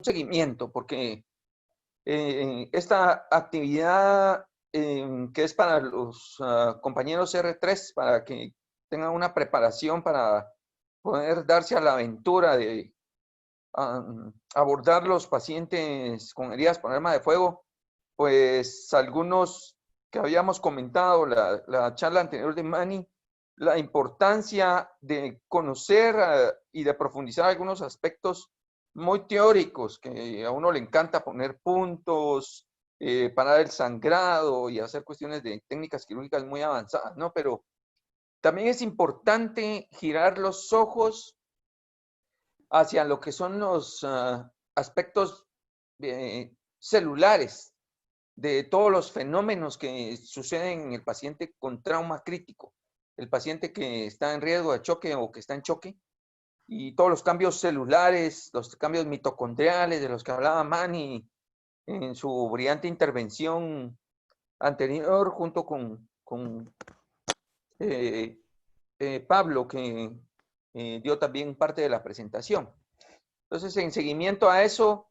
seguimiento, porque esta actividad que es para los compañeros R3, para que tengan una preparación para poder darse a la aventura de abordar los pacientes con heridas por arma de fuego, pues algunos que habíamos comentado la charla anterior de Manny, la importancia de conocer y de profundizar algunos aspectos muy teóricos, que a uno le encanta poner puntos, parar el sangrado y hacer cuestiones de técnicas quirúrgicas muy avanzadas, ¿no? Pero también es importante girar los ojos hacia lo que son los aspectos celulares de todos los fenómenos que suceden en el paciente con trauma crítico, el paciente que está en riesgo de choque o que está en choque, y todos los cambios celulares, los cambios mitocondriales de los que hablaba Manny en su brillante intervención anterior junto con Pablo, que dio también parte de la presentación. Entonces, en seguimiento a eso,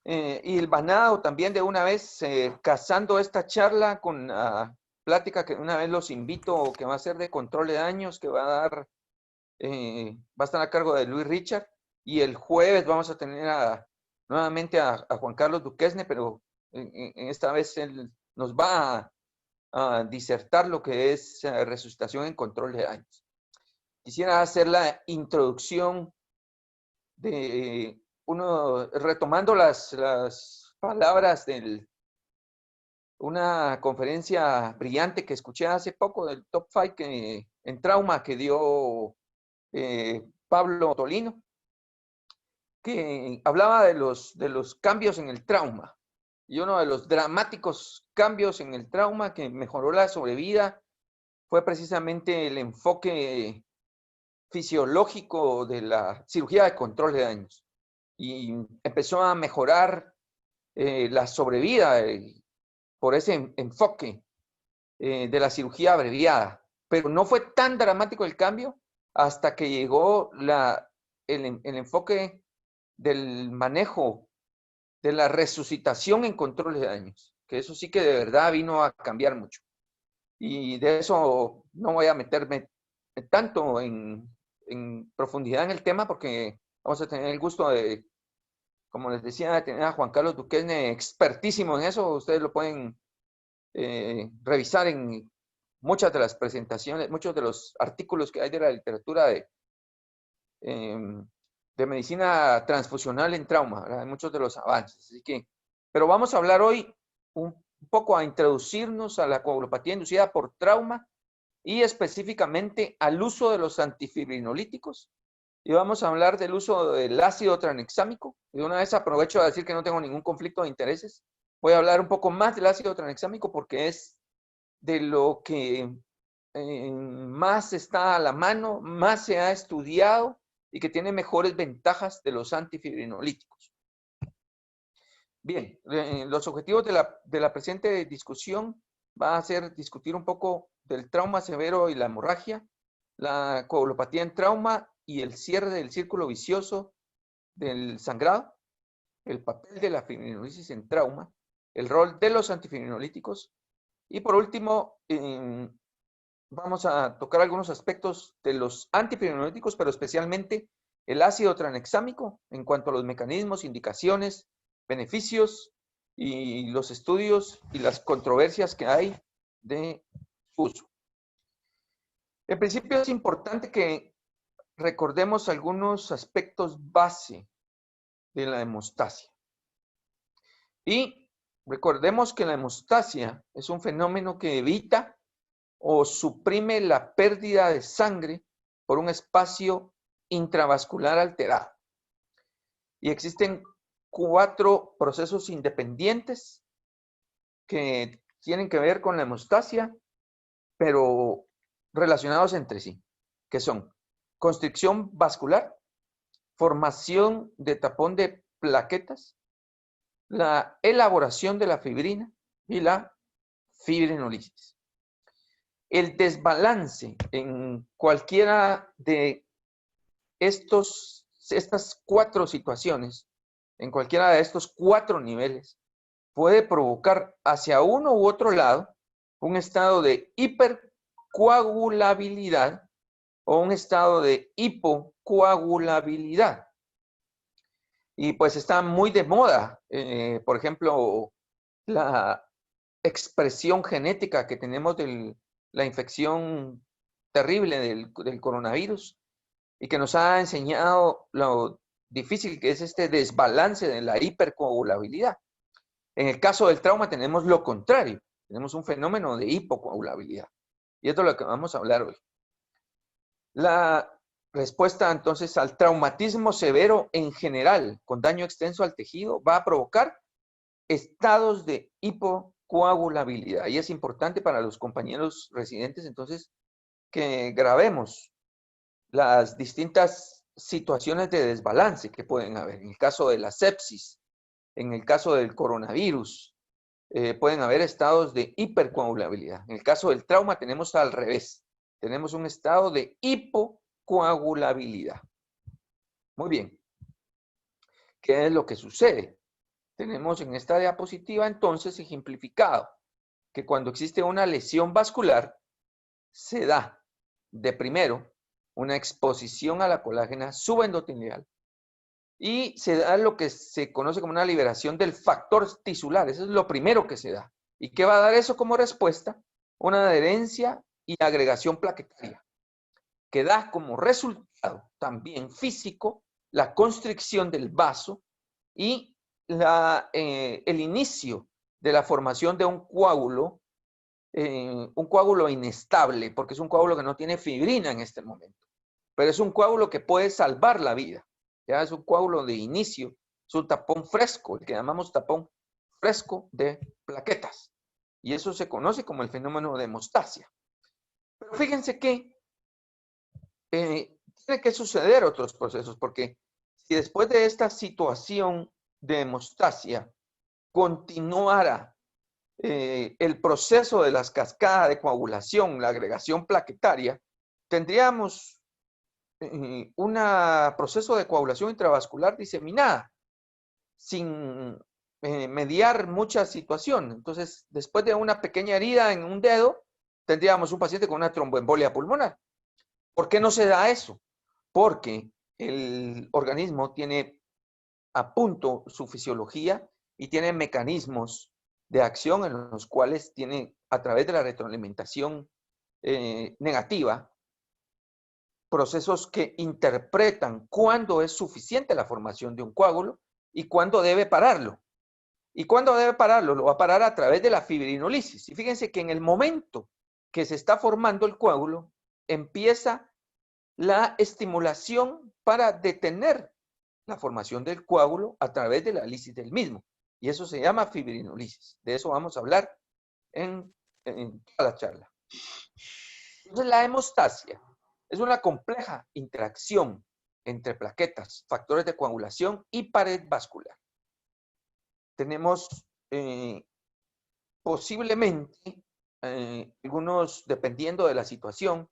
y el banado también de una vez, casando esta charla con la plática que una vez los invito, que va a ser de control de daños, que va a dar, va a estar a cargo de Luis Richard, y el jueves vamos a tener nuevamente a Juan Carlos Duquesne, pero esta vez él nos va a disertar lo que es resucitación en control de daños. Quisiera hacer la introducción de retomando las palabras de una conferencia brillante que escuché hace poco del Top 5 en trauma que dio Pablo Tolino, que hablaba de los cambios en el trauma. Y uno de los dramáticos cambios en el trauma que mejoró la sobrevida fue precisamente el enfoque fisiológico de la cirugía de control de daños. Y empezó a mejorar la sobrevida por ese enfoque de la cirugía abreviada. Pero no fue tan dramático el cambio hasta que llegó el enfoque del manejo de la resucitación en control de daños, que eso sí que de verdad vino a cambiar mucho. Y de eso no voy a meterme tanto en profundidad en el tema porque vamos a tener el gusto de, como les decía, de tener a Juan Carlos Duquesne expertísimo en eso. Ustedes lo pueden revisar en muchas de las presentaciones, muchos de los artículos que hay de la literatura de medicina transfusional en trauma, ¿verdad? Hay muchos de los avances. Así que, pero vamos a hablar hoy un poco a introducirnos a la coagulopatía inducida por trauma y específicamente al uso de los antifibrinolíticos. Y vamos a hablar del uso del ácido tranexámico. Y de una vez aprovecho a decir que no tengo ningún conflicto de intereses. Voy a hablar un poco más del ácido tranexámico porque es de lo que más está a la mano, más se ha estudiado y que tiene mejores ventajas de los antifibrinolíticos. Bien, los objetivos de la presente discusión va a ser discutir un poco del trauma severo y la hemorragia, la coagulopatía en trauma y el cierre del círculo vicioso del sangrado, el papel de la fibrinolisis en trauma, el rol de los antifibrinolíticos y por último vamos a tocar algunos aspectos de los antifibrinolíticos, pero especialmente el ácido tranexámico en cuanto a los mecanismos, indicaciones, beneficios y los estudios y las controversias que hay de uso. En principio es importante que recordemos algunos aspectos base de la hemostasia. Y recordemos que la hemostasia es un fenómeno que evita o suprime la pérdida de sangre por un espacio intravascular alterado. Y existen 4 procesos independientes que tienen que ver con la hemostasia, pero relacionados entre sí, que son constricción vascular, formación de tapón de plaquetas, la elaboración de la fibrina y la fibrinolisis. El desbalance en cualquiera de estas 4 situaciones en cualquiera de estos 4 niveles, puede provocar hacia uno u otro lado un estado de hipercoagulabilidad o un estado de hipocoagulabilidad. Y pues está muy de moda, por ejemplo, la expresión genética que tenemos de la infección terrible del coronavirus y que nos ha enseñado lo difícil que es este desbalance de la hipercoagulabilidad. En el caso del trauma tenemos lo contrario, tenemos un fenómeno de hipocoagulabilidad. Y esto es lo que vamos a hablar hoy. La respuesta entonces al traumatismo severo en general, con daño extenso al tejido, va a provocar estados de hipocoagulabilidad. Y es importante para los compañeros residentes entonces que grabemos las distintas situaciones de desbalance que pueden haber. En el caso de la sepsis, en el caso del coronavirus, pueden haber estados de hipercoagulabilidad. En el caso del trauma tenemos al revés. Tenemos un estado de hipocoagulabilidad. Muy bien. ¿Qué es lo que sucede? Tenemos en esta diapositiva entonces ejemplificado que cuando existe una lesión vascular, se da de primero una exposición a la colágena subendotelial y se da lo que se conoce como una liberación del factor tisular. Eso es lo primero que se da. ¿Y qué va a dar eso como respuesta? Una adherencia y agregación plaquetaria, que da como resultado también físico la constricción del vaso y el inicio de la formación de un coágulo inestable, porque es un coágulo que no tiene fibrina en este momento, pero es un coágulo que puede salvar la vida. Ya es un coágulo de inicio, es un tapón fresco, el que llamamos tapón fresco de plaquetas. Y eso se conoce como el fenómeno de hemostasia. Pero fíjense que tiene que suceder otros procesos, porque si después de esta situación de hemostasia continuara el proceso de las cascadas de coagulación, la agregación plaquetaria, tendríamos un proceso de coagulación intravascular diseminada, sin mediar mucha situación. Entonces, después de una pequeña herida en un dedo, tendríamos un paciente con una tromboembolia pulmonar. ¿Por qué no se da eso? Porque el organismo tiene a punto su fisiología y tiene mecanismos de acción en los cuales tiene, a través de la retroalimentación negativa, procesos que interpretan cuándo es suficiente la formación de un coágulo y cuándo debe pararlo. ¿Y cuándo debe pararlo? Lo va a parar a través de la fibrinolisis. Y fíjense que en el momento que se está formando el coágulo, empieza la estimulación para detener la formación del coágulo a través de la lisis del mismo. Y eso se llama fibrinolisis. De eso vamos a hablar en toda la charla. Entonces, la hemostasia es una compleja interacción entre plaquetas, factores de coagulación y pared vascular. Tenemos posiblemente, algunos, dependiendo de la situación,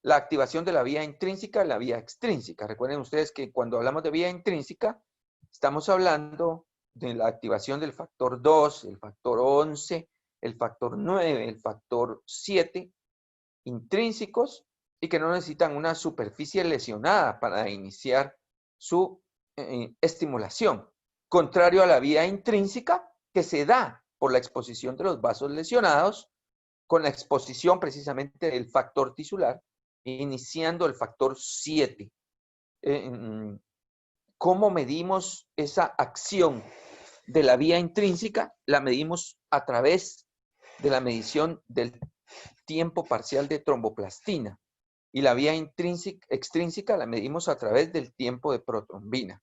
la activación de la vía intrínseca y la vía extrínseca. Recuerden ustedes que cuando hablamos de vía intrínseca, estamos hablando de la activación del factor 2, el factor 11, el factor 9, el factor 7, intrínsecos y que no necesitan una superficie lesionada para iniciar su estimulación. Contrario a la vía intrínseca que se da por la exposición de los vasos lesionados con la exposición precisamente del factor tisular, iniciando el factor 7. ¿Cómo medimos esa acción de la vía intrínseca? La medimos a través de la medición del tiempo parcial de tromboplastina. Y la vía extrínseca la medimos a través del tiempo de protrombina.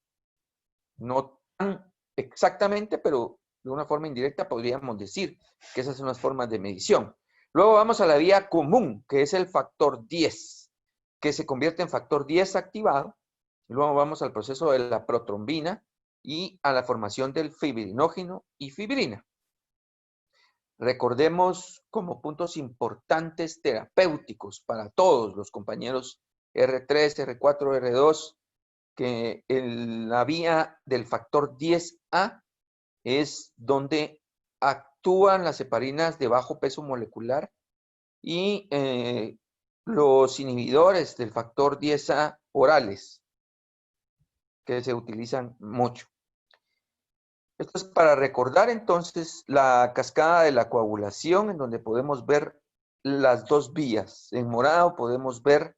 No tan exactamente, pero de una forma indirecta podríamos decir que esas son las formas de medición. Luego vamos a la vía común, que es el factor 10, que se convierte en factor 10 activado. Luego vamos al proceso de la protrombina y a la formación del fibrinógeno y fibrina. Recordemos como puntos importantes terapéuticos para todos los compañeros R3, R4, R2, que la vía del factor 10A es donde actúan las heparinas de bajo peso molecular y los inhibidores del factor 10A orales, que se utilizan mucho. Esto es para recordar entonces la cascada de la coagulación, en donde podemos ver las dos vías. En morado podemos ver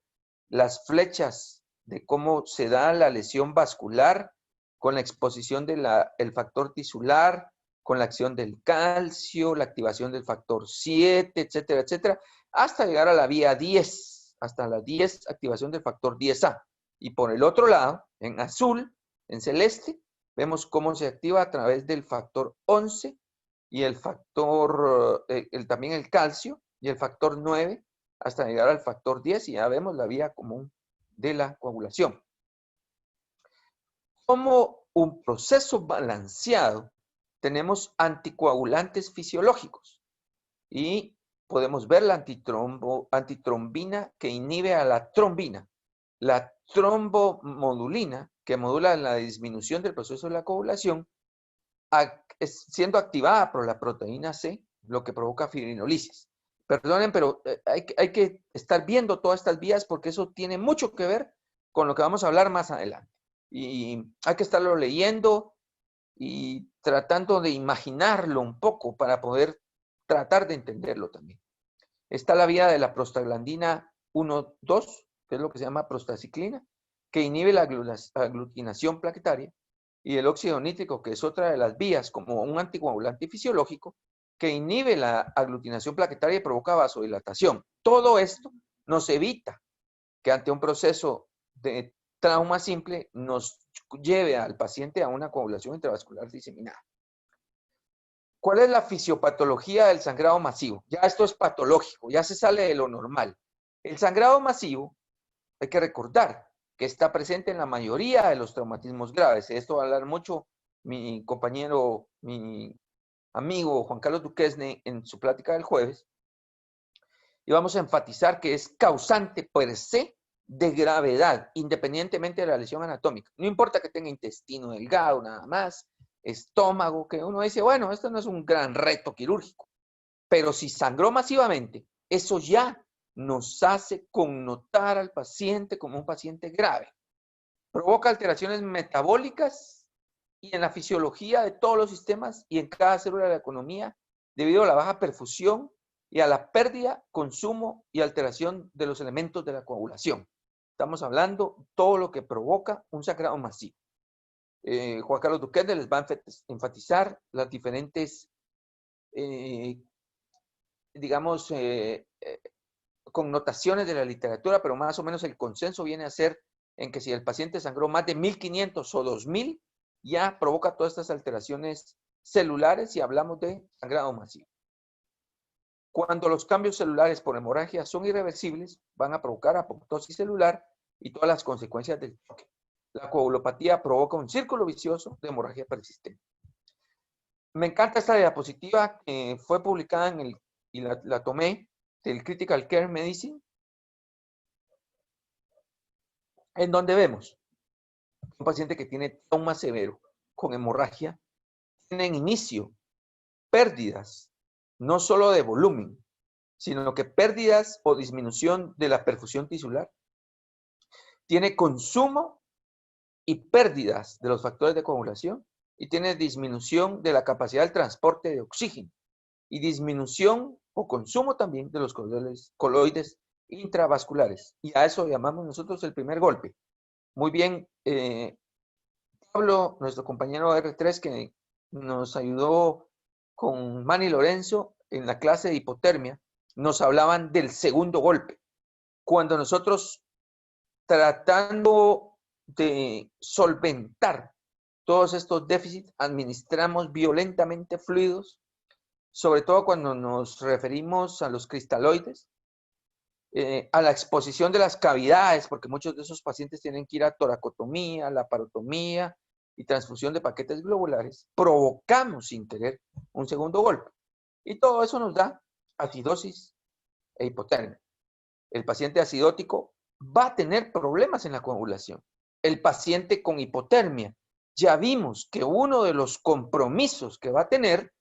las flechas de cómo se da la lesión vascular con la exposición del factor tisular, con la acción del calcio, la activación del factor 7, etcétera, etcétera, hasta llegar a la vía 10, hasta la 10, activación del factor 10A. Y por el otro lado, en azul, en celeste, vemos cómo se activa a través del factor 11 y el factor, también el calcio y el factor 9 hasta llegar al factor 10 y ya vemos la vía común de la coagulación. Como un proceso balanceado, tenemos anticoagulantes fisiológicos y podemos ver la antitrombina que inhibe a la trombina, la trombomodulina que modula la disminución del proceso de la coagulación, siendo activada por la proteína C, lo que provoca fibrinolisis. Perdonen, pero hay que estar viendo todas estas vías porque eso tiene mucho que ver con lo que vamos a hablar más adelante. Y hay que estarlo leyendo y tratando de imaginarlo un poco para poder tratar de entenderlo también. Está la vía de la prostaglandina 1,2, que es lo que se llama prostaciclina, que inhibe la aglutinación plaquetaria, y el óxido nítrico, que es otra de las vías como un anticoagulante fisiológico, que inhibe la aglutinación plaquetaria y provoca vasodilatación. Todo esto nos evita que ante un proceso de trauma simple nos lleve al paciente a una coagulación intravascular diseminada. ¿Cuál es la fisiopatología del sangrado masivo? Ya esto es patológico, ya se sale de lo normal. El sangrado masivo, hay que recordar que está presente en la mayoría de los traumatismos graves. De esto va a hablar mucho mi compañero, mi amigo Juan Carlos Duquesne en su plática del jueves. Y vamos a enfatizar que es causante per se de gravedad, independientemente de la lesión anatómica. No importa que tenga intestino delgado, nada más, estómago, que uno dice, bueno, esto no es un gran reto quirúrgico. Pero si sangró masivamente, eso ya nos hace connotar al paciente como un paciente grave. Provoca alteraciones metabólicas y en la fisiología de todos los sistemas y en cada célula de la economía debido a la baja perfusión y a la pérdida, consumo y alteración de los elementos de la coagulación. Estamos hablando todo lo que provoca un sangrado masivo. Juan Carlos Duquesne les va a enfatizar las diferentes, digamos, connotaciones de la literatura, pero más o menos el consenso viene a ser en que si el paciente sangró más de 1500 o 2000, ya provoca todas estas alteraciones celulares y hablamos de sangrado masivo. Cuando los cambios celulares por hemorragia son irreversibles, van a provocar apoptosis celular y todas las consecuencias del choque. La coagulopatía provoca un círculo vicioso de hemorragia persistente. Me encanta esta diapositiva que fue publicada y la tomé del Critical Care Medicine, en donde vemos un paciente que tiene trauma severo con hemorragia, tiene en inicio pérdidas, no solo de volumen, sino que pérdidas o disminución de la perfusión tisular, tiene consumo y pérdidas de los factores de coagulación y tiene disminución de la capacidad del transporte de oxígeno y disminución o consumo también de los coloides intravasculares. Y a eso llamamos nosotros el primer golpe. Muy bien, Pablo, nuestro compañero R3, que nos ayudó con Manny Lorenzo en la clase de hipotermia, nos hablaban del segundo golpe. Cuando nosotros, tratando de solventar todos estos déficits, administramos violentamente fluidos, sobre todo cuando nos referimos a los cristaloides, a la exposición de las cavidades, porque muchos de esos pacientes tienen que ir a toracotomía, laparotomía y transfusión de paquetes globulares, provocamos sin querer un segundo golpe. Y todo eso nos da acidosis e hipotermia. El paciente acidótico va a tener problemas en la coagulación. el paciente con hipotermia. Ya vimos que uno de los compromisos que va a tener,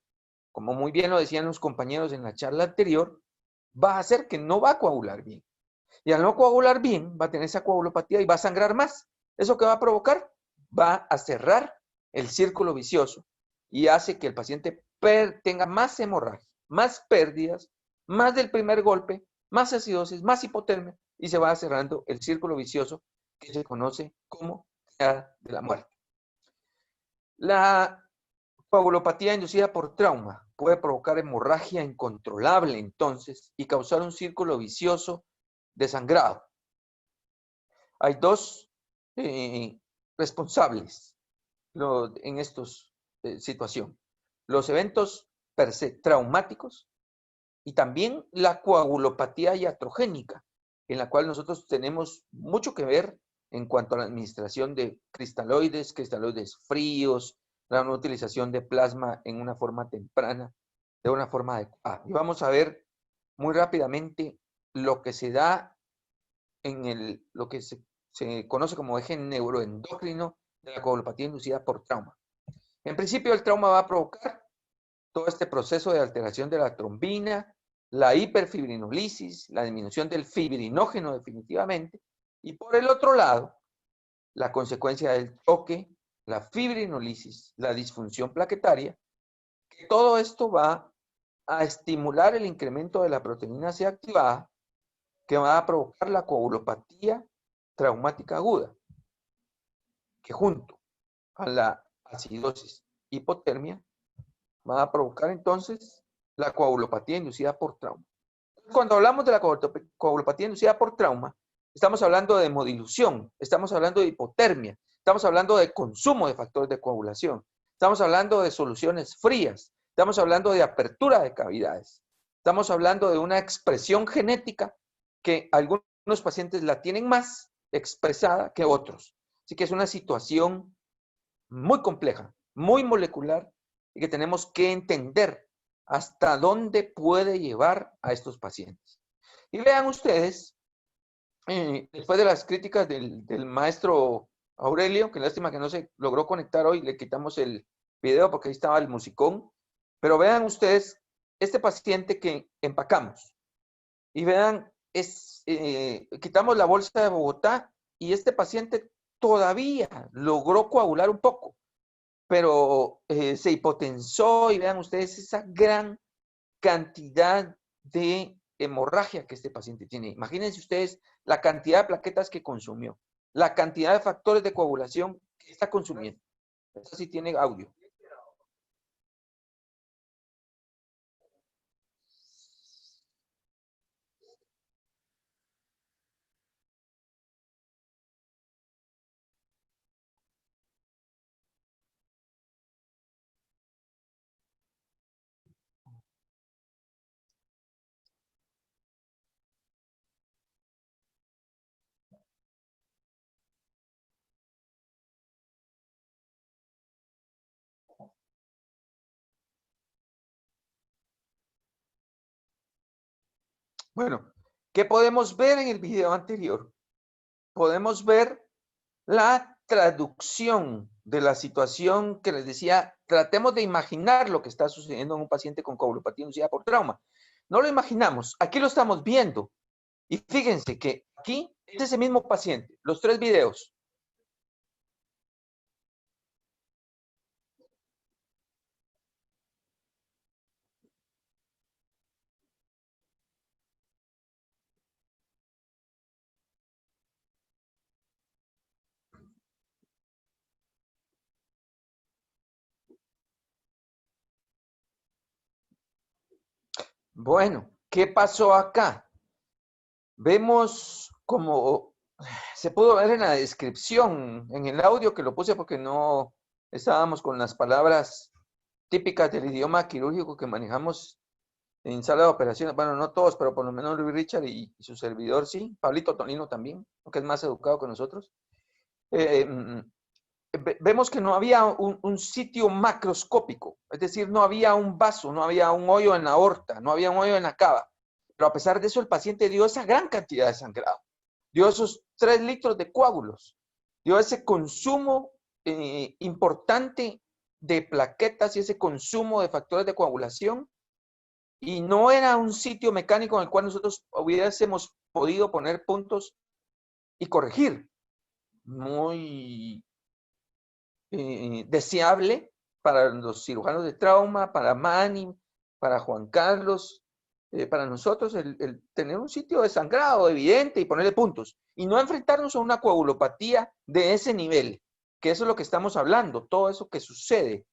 como muy bien lo decían los compañeros en la charla anterior, va a ser que no va a coagular bien. Y al no coagular bien, va a tener esa coagulopatía y va a sangrar más. ¿Eso qué va a provocar? Va a cerrar el círculo vicioso y hace que el paciente tenga más hemorragia, más pérdidas, más del primer golpe, más acidosis, más hipotermia y se va cerrando el círculo vicioso que se conoce como triada de la muerte. La coagulopatía inducida por trauma puede provocar hemorragia incontrolable entonces y causar un círculo vicioso de sangrado. Hay dos responsables en esta situación. Los eventos per se traumáticos y también la coagulopatía iatrogénica, en la cual nosotros tenemos mucho que ver en cuanto a la administración de cristaloides fríos, la no utilización de plasma en una forma temprana, de una forma adecuada. Y vamos a ver muy rápidamente lo que se da en lo que se conoce como eje neuroendocrino de la coagulopatía inducida por trauma. En principio, el trauma va a provocar todo este proceso de alteración de la trombina, la hiperfibrinolisis, la disminución del fibrinógeno definitivamente, y por el otro lado, la consecuencia del choque, la fibrinolisis, la disfunción plaquetaria, que todo esto va a estimular el incremento de la proteína C activada, que va a provocar la coagulopatía traumática aguda, que junto a la acidosis hipotermia va a provocar entonces la coagulopatía inducida por trauma. Cuando hablamos de la coagulopatía inducida por trauma, estamos hablando de hemodilución, estamos hablando de hipotermia, estamos hablando de consumo de factores de coagulación, estamos hablando de soluciones frías, estamos hablando de apertura de cavidades, estamos hablando de una expresión genética que algunos pacientes la tienen más expresada que otros. Así que es una situación muy compleja, muy molecular y que tenemos que entender hasta dónde puede llevar a estos pacientes. Y vean ustedes, después de las críticas del maestro Aurelio, que lástima que no se logró conectar hoy, le quitamos el video porque ahí estaba el musicón, pero vean ustedes este paciente que empacamos y vean, quitamos la bolsa de Bogotá y este paciente todavía logró coagular un poco, pero se hipotensó y vean ustedes esa gran cantidad de hemorragia que este paciente tiene. Imagínense ustedes la cantidad de plaquetas que consumió, la cantidad de factores de coagulación que está consumiendo. Esto sí tiene audio. Bueno, ¿qué podemos ver en el video anterior? Podemos ver la traducción de la situación que les decía, tratemos de imaginar lo que está sucediendo en un paciente con coagulopatía inducida por trauma. No lo imaginamos, aquí lo estamos viendo. Y fíjense que aquí es ese mismo paciente, los 3 videos. Bueno, ¿qué pasó acá? Vemos como se pudo ver en la descripción, en el audio que lo puse porque no estábamos con las palabras típicas del idioma quirúrgico que manejamos en sala de operaciones. Bueno, no todos, pero por lo menos Luis Richard y su servidor sí. Pablito Tonino también, que es más educado que nosotros. Vemos que no había un sitio macroscópico, es decir, no había un vaso, no había un hoyo en la aorta, no había un hoyo en la cava. Pero a pesar de eso, el paciente dio esa gran cantidad de sangrado. Dio esos 3 litros de coágulos. dio ese consumo importante de plaquetas y ese consumo de factores de coagulación, y no era un sitio mecánico en el cual nosotros hubiésemos podido poner puntos y corregir. Muy deseable para los cirujanos de trauma, para Manny, para Juan Carlos, para nosotros el tener un sitio de sangrado evidente y ponerle puntos y no enfrentarnos a una coagulopatía de ese nivel, que eso es lo que estamos hablando, todo eso que sucede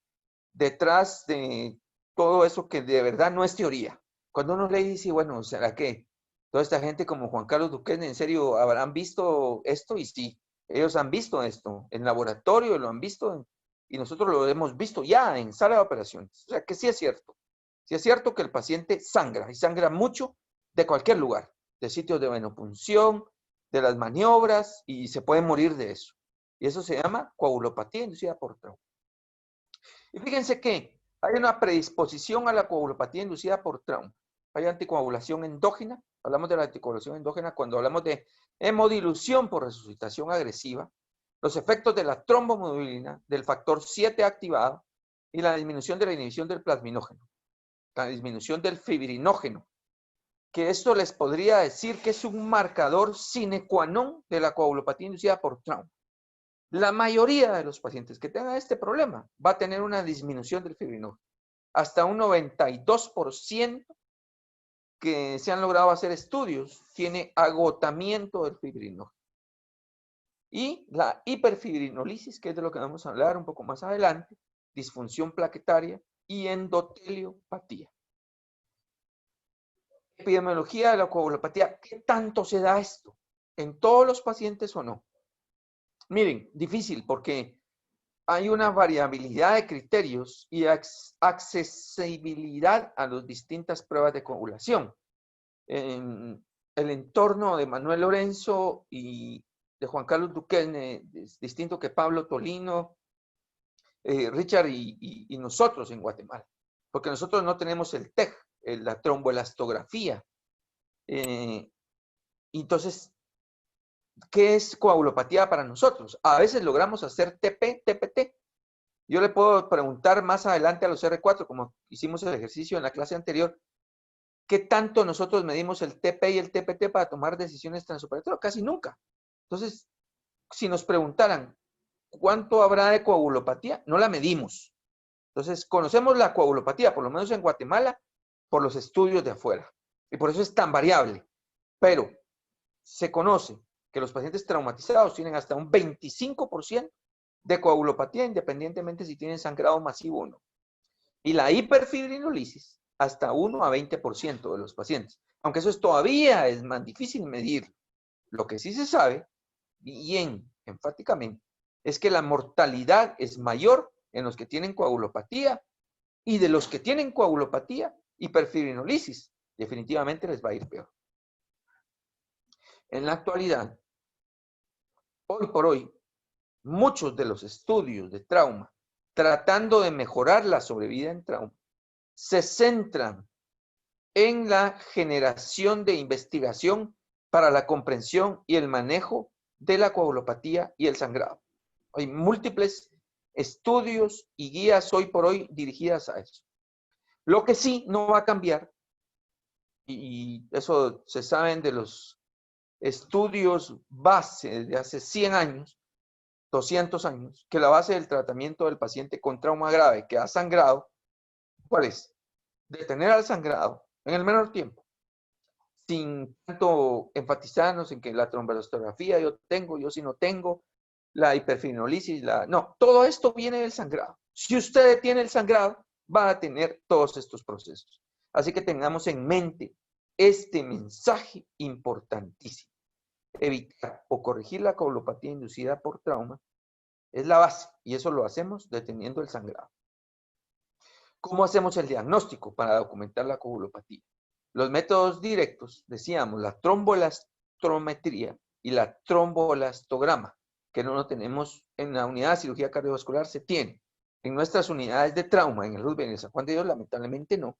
detrás de todo eso que de verdad no es teoría. Cuando uno le dice, bueno, ¿será que toda esta gente como Juan Carlos Duquesne en serio habrán visto esto? Y sí, ellos han visto esto en laboratorio, lo han visto y nosotros lo hemos visto ya en sala de operaciones. O sea que sí es cierto. Sí es cierto que el paciente sangra y sangra mucho de cualquier lugar, de sitios de venopunción, de las maniobras y se puede morir de eso. Y eso se llama coagulopatía inducida por trauma. Y fíjense que hay una predisposición a la coagulopatía inducida por trauma. Hay anticoagulación endógena. Hablamos de la anticoagulación endógena cuando hablamos de hemodilución por resucitación agresiva, los efectos de la trombomodulina, del factor 7 activado y la disminución de la inhibición del plasminógeno, la disminución del fibrinógeno, que esto les podría decir que es un marcador sine qua non de la coagulopatía inducida por trauma. La mayoría de los pacientes que tengan este problema va a tener una disminución del fibrinógeno. Hasta un 92% que se han logrado hacer estudios tiene agotamiento del fibrinógeno. Y la hiperfibrinolisis, que es de lo que vamos a hablar un poco más adelante, disfunción plaquetaria y endoteliopatía. Epidemiología de la coagulopatía, ¿qué tanto se da esto? ¿En todos los pacientes o no? Miren, difícil porque hay una variabilidad de criterios y accesibilidad a las distintas pruebas de coagulación. En el entorno de Manuel Lorenzo y de Juan Carlos Duquesne es distinto que Pablo Tolino, Richard y nosotros en Guatemala, porque nosotros no tenemos el TEG, la tromboelastografía. Entonces, ¿qué es coagulopatía para nosotros? A veces logramos hacer TP, TPT. Yo le puedo preguntar más adelante a los R4, como hicimos el ejercicio en la clase anterior, ¿qué tanto nosotros medimos el TP y el TPT para tomar decisiones transoperatorias? Casi nunca. Entonces, si nos preguntaran, ¿cuánto habrá de coagulopatía? No la medimos. Entonces, conocemos la coagulopatía, por lo menos en Guatemala, por los estudios de afuera. Y por eso es tan variable. Pero se conoce que los pacientes traumatizados tienen hasta un 25% de coagulopatía, independientemente si tienen sangrado masivo o no. Y la hiperfibrinolisis, hasta 1 a 20% de los pacientes. Aunque eso todavía es más difícil medir. Lo que sí se sabe, bien enfáticamente, es que la mortalidad es mayor en los que tienen coagulopatía y de los que tienen coagulopatía, hiperfibrinolisis, definitivamente les va a ir peor. En la actualidad, hoy por hoy, muchos de los estudios de trauma, tratando de mejorar la sobrevida en trauma, se centran en la generación de investigación para la comprensión y el manejo de la coagulopatía y el sangrado. Hay múltiples estudios y guías hoy por hoy dirigidas a eso. Lo que sí no va a cambiar, y eso se saben de los estudios base de hace 100 años, 200 años, que la base del tratamiento del paciente con trauma grave que ha sangrado, ¿cuál es? Detener al sangrado en el menor tiempo, sin tanto enfatizarnos en que la tromboelastografía yo tengo, yo sí no tengo, la hiperfibrinolisis, no, todo esto viene del sangrado. Si usted detiene el sangrado, va a tener todos estos procesos. Así que tengamos en mente este mensaje importantísimo. Evitar o corregir la coagulopatía inducida por trauma es la base, y eso lo hacemos deteniendo el sangrado. ¿Cómo hacemos el diagnóstico para documentar la coagulopatía? Los métodos directos, decíamos, la tromboelastrometría y la tromboelastograma, que no lo tenemos en la unidad de cirugía cardiovascular, se tiene. En nuestras unidades de trauma, en el Luz San Juan de Dios, lamentablemente no.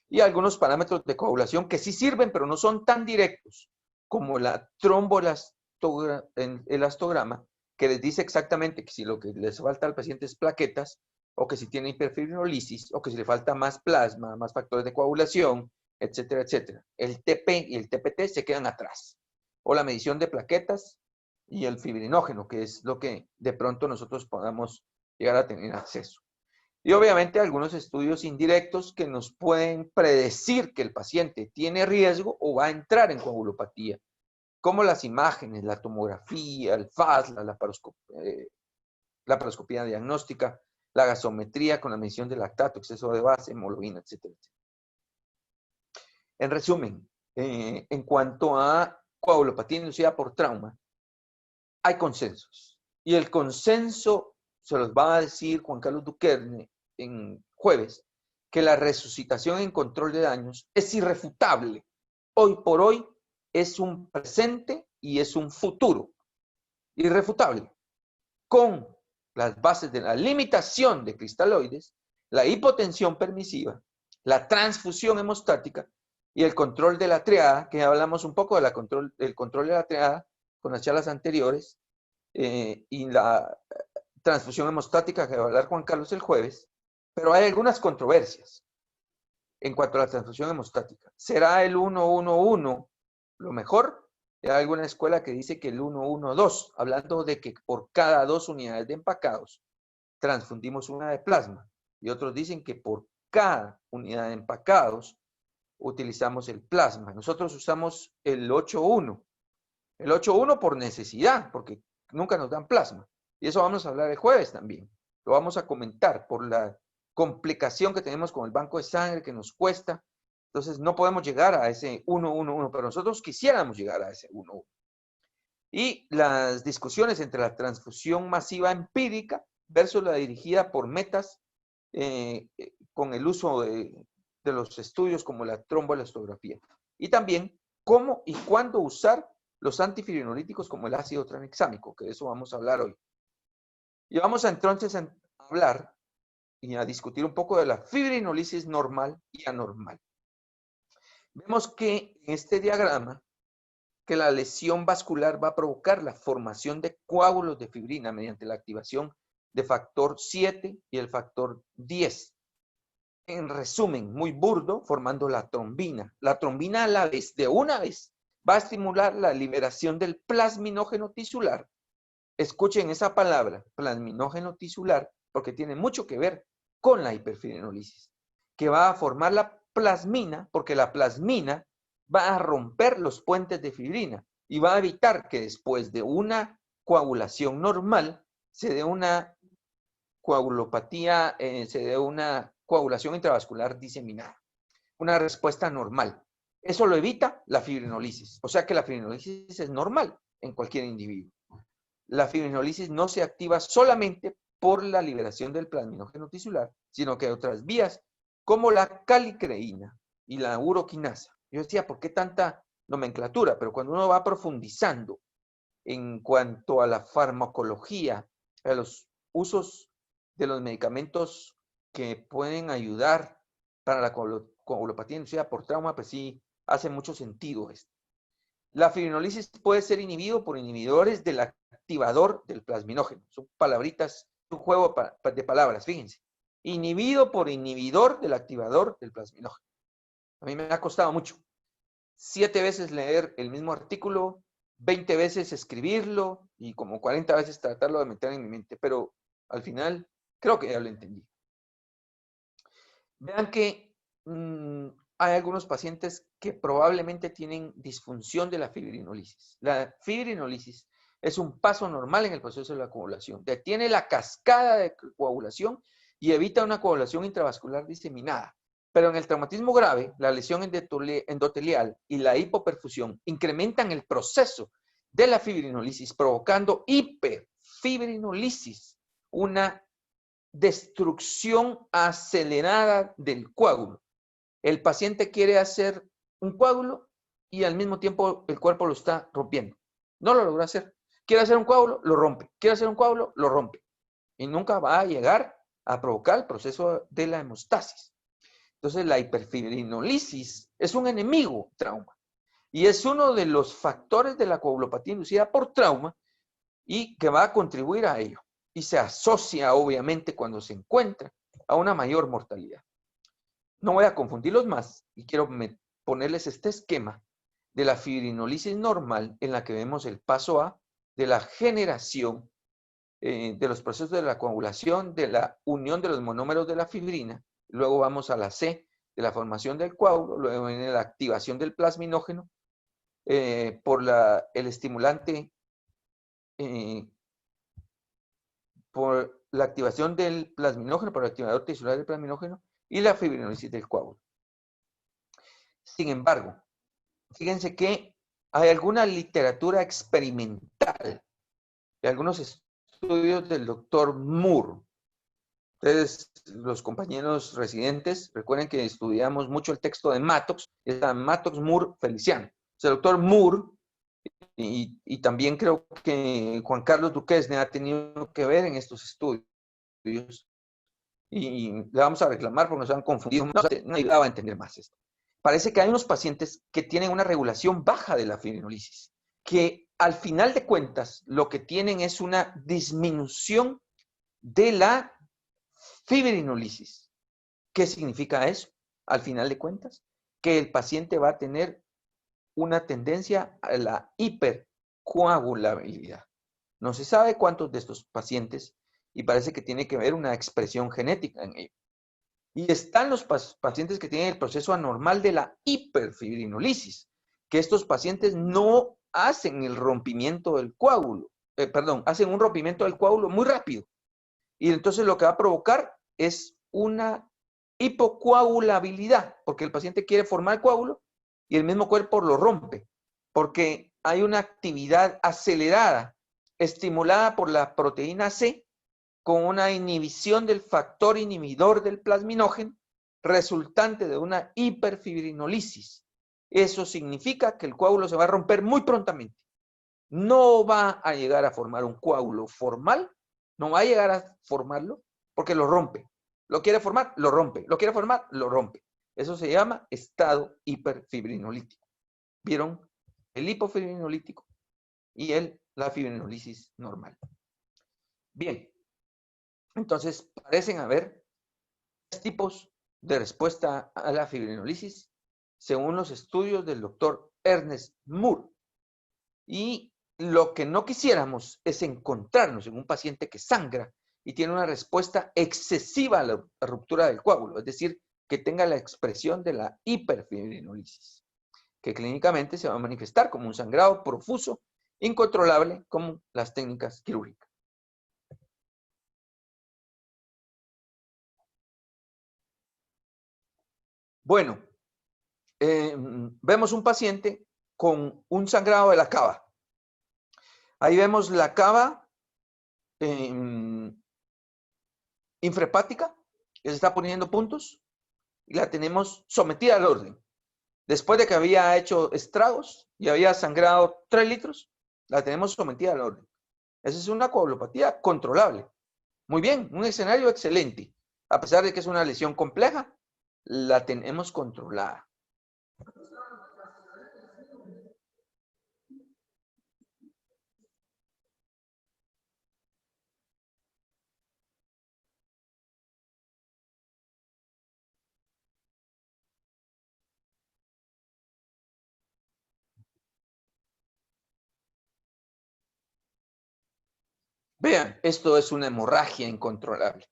Y algunos parámetros de coagulación que sí sirven, pero no son tan directos, como la tromboelastograma que les dice exactamente que si lo que les falta al paciente es plaquetas, o que si tiene hiperfibrinolisis, o que si le falta más plasma, más factores de coagulación, etcétera, etcétera. El TP y el TPT se quedan atrás. O la medición de plaquetas y el fibrinógeno, que es lo que de pronto nosotros podamos llegar a tener acceso. Y obviamente algunos estudios indirectos que nos pueden predecir que el paciente tiene riesgo o va a entrar en coagulopatía, como las imágenes, la tomografía, el FAS, la laparoscopía diagnóstica, la gasometría con la medición de lactato, exceso de base, hemoglobina, etcétera, etcétera. En resumen, en cuanto a coagulopatía inducida por trauma, hay consensos. Y el consenso se los va a decir Juan Carlos Duquerne en jueves, que la resucitación en control de daños es irrefutable. Hoy por hoy es un presente y es un futuro. Irrefutable. Con las bases de la limitación de cristaloides, la hipotensión permisiva, la transfusión hemostática y el control de la triada, que hablamos un poco del control de la triada con las charlas anteriores, y la transfusión hemostática que va a hablar Juan Carlos el jueves, pero hay algunas controversias en cuanto a la transfusión hemostática. ¿Será el 1-1-1 lo mejor? Hay alguna escuela que dice que el 1-1-2, hablando de que por cada 2 unidades de empacados transfundimos una de plasma. Y otros dicen que por cada unidad de empacados utilizamos el plasma. Nosotros usamos el 8-1. El 8-1 por necesidad, porque nunca nos dan plasma. Y eso vamos a hablar el jueves también. Lo vamos a comentar por la complicación que tenemos con el banco de sangre que nos cuesta. Entonces no podemos llegar a ese 1-1-1, pero nosotros quisiéramos llegar a ese 1-1. Y las discusiones entre la transfusión masiva empírica versus la dirigida por metas con el uso de los estudios como la tromboelastografía. Y también cómo y cuándo usar los antifibrinolíticos como el ácido tranexámico, que de eso vamos a hablar hoy. Y vamos entonces a hablar y a discutir un poco de la fibrinolisis normal y anormal. Vemos que en este diagrama que la lesión vascular va a provocar la formación de coágulos de fibrina mediante la activación de factor 7 y el factor 10. En resumen, muy burdo, formando la trombina. La trombina a la vez, de una vez, va a estimular la liberación del plasminógeno tisular. Escuchen esa palabra, plasminógeno tisular, porque tiene mucho que ver con la hiperfibrinolisis, que va a formar la plasmina, porque la plasmina va a romper los puentes de fibrina y va a evitar que después de una coagulación normal se dé una coagulopatía, se dé una coagulación intravascular diseminada, una respuesta normal. Eso lo evita la fibrinolisis, o sea que la fibrinolisis es normal en cualquier individuo. La fibrinolisis no se activa solamente por la liberación del plasminógeno tisular, sino que hay otras vías, como la calicreína y la uroquinasa. Yo decía, ¿por qué tanta nomenclatura? Pero cuando uno va profundizando en cuanto a la farmacología, a los usos de los medicamentos que pueden ayudar para la coagulopatía inducida por trauma, pues sí, hace mucho sentido esto. La fibrinolisis puede ser inhibido por inhibidores del activador del plasminógeno. Son palabritas, un juego de palabras, fíjense. Inhibido por inhibidor del activador del plasminógeno. A mí me ha costado mucho. 7 veces leer el mismo artículo, 20 veces escribirlo y como 40 veces tratarlo de meter en mi mente. Pero al final creo que ya lo entendí. Vean que hay algunos pacientes que probablemente tienen disfunción de la fibrinolisis. La fibrinolisis es un paso normal en el proceso de la coagulación. Detiene la cascada de coagulación y evita una coagulación intravascular diseminada. Pero en el traumatismo grave, la lesión endotelial y la hipoperfusión incrementan el proceso de la fibrinolisis, provocando hiperfibrinolisis, una destrucción acelerada del coágulo. El paciente quiere hacer un coágulo y al mismo tiempo el cuerpo lo está rompiendo. No lo logra hacer. Quiere hacer un coágulo, lo rompe. Quiere hacer un coágulo, lo rompe. Y nunca va a llegar a provocar el proceso de la hemostasis. Entonces, la hiperfibrinolisis es un enemigo trauma. Y es uno de los factores de la coagulopatía inducida por trauma y que va a contribuir a ello. Y se asocia, obviamente, cuando se encuentra, a una mayor mortalidad. No voy a confundirlos más y quiero ponerles este esquema de la fibrinolisis normal en la que vemos el paso A de la generación de los procesos de la coagulación, de la unión de los monómeros de la fibrina. Luego vamos a la C de la formación del coágulo, luego viene la activación del plasminógeno por el estimulante, por la activación del plasminógeno, por el activador tisular del plasminógeno y la fibrinolisis del coágulo. Sin embargo, fíjense que hay alguna literatura experimental de algunos estudios del doctor Moore. Ustedes, los compañeros residentes, recuerden que estudiamos mucho el texto de Mattox, está Mattox, Moore, Feliciano. O sea, el doctor Moore, y también creo que Juan Carlos Duquesne ha tenido que ver en estos estudios, y le vamos a reclamar porque nos han confundido, no ayudaba a entender más esto. Parece que hay unos pacientes que tienen una regulación baja de la fibrinolisis, que al final de cuentas lo que tienen es una disminución de la fibrinolisis. ¿Qué significa eso? Al final de cuentas, que el paciente va a tener una tendencia a la hipercoagulabilidad. No se sabe cuántos de estos pacientes, y parece que tiene que haber una expresión genética en ello. Y están los pacientes que tienen el proceso anormal de la hiperfibrinolisis, que estos pacientes no hacen el rompimiento del coágulo, hacen un rompimiento del coágulo muy rápido. Y entonces lo que va a provocar es una hipocoagulabilidad, porque el paciente quiere formar coágulo y el mismo cuerpo lo rompe, porque hay una actividad acelerada, estimulada por la proteína C, con una inhibición del factor inhibidor del plasminógeno, resultante de una hiperfibrinolisis. Eso significa que el coágulo se va a romper muy prontamente. No va a llegar a formar un coágulo formal, no va a llegar a formarlo porque lo rompe. Lo quiere formar, lo rompe. Lo quiere formar, lo rompe. Eso se llama estado hiperfibrinolítico. ¿Vieron? El hipofibrinolítico y la fibrinolisis normal. Bien. Entonces, parecen haber tres tipos de respuesta a la fibrinolisis según los estudios del doctor Ernest Moore. Y lo que no quisiéramos es encontrarnos en un paciente que sangra y tiene una respuesta excesiva a la ruptura del coágulo, es decir, que tenga la expresión de la hiperfibrinolisis, que clínicamente se va a manifestar como un sangrado profuso, incontrolable, como las técnicas quirúrgicas. Bueno, vemos un paciente con un sangrado de la cava. Ahí vemos la cava infrahepática, que se está poniendo puntos, y la tenemos sometida al orden. Después de que había hecho estragos y había sangrado 3 litros, la tenemos sometida al orden. Esa es una coagulopatía controlable. Muy bien, un escenario excelente. A pesar de que es una lesión compleja, la tenemos controlada. Vean, esto es una hemorragia incontrolable.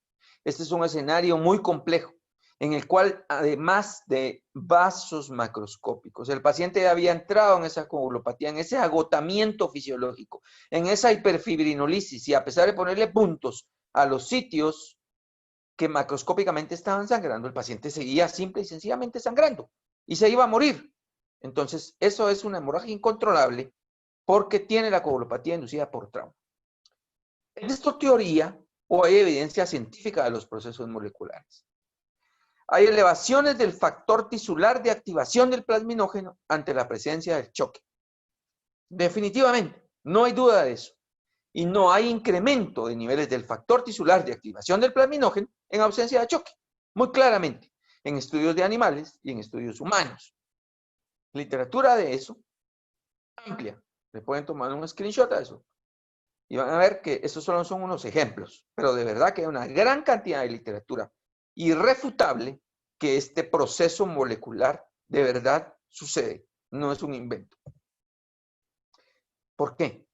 Este es un escenario muy complejo, en el cual, además de vasos macroscópicos, el paciente había entrado en esa coagulopatía, en ese agotamiento fisiológico, en esa hiperfibrinolisis, y a pesar de ponerle puntos a los sitios que macroscópicamente estaban sangrando, el paciente seguía simple y sencillamente sangrando y se iba a morir. Entonces, eso es una hemorragia incontrolable porque tiene la coagulopatía inducida por trauma. ¿Es esto teoría o hay evidencia científica de los procesos moleculares? Hay elevaciones del factor tisular de activación del plasminógeno ante la presencia del choque. Definitivamente, no hay duda de eso. Y no hay incremento de niveles del factor tisular de activación del plasminógeno en ausencia de choque. Muy claramente, en estudios de animales y en estudios humanos. Literatura de eso, amplia. Le pueden tomar un screenshot a eso. Y van a ver que esos solo son unos ejemplos, pero de verdad que hay una gran cantidad de literatura irrefutable que este proceso molecular de verdad sucede, no es un invento. ¿Por qué?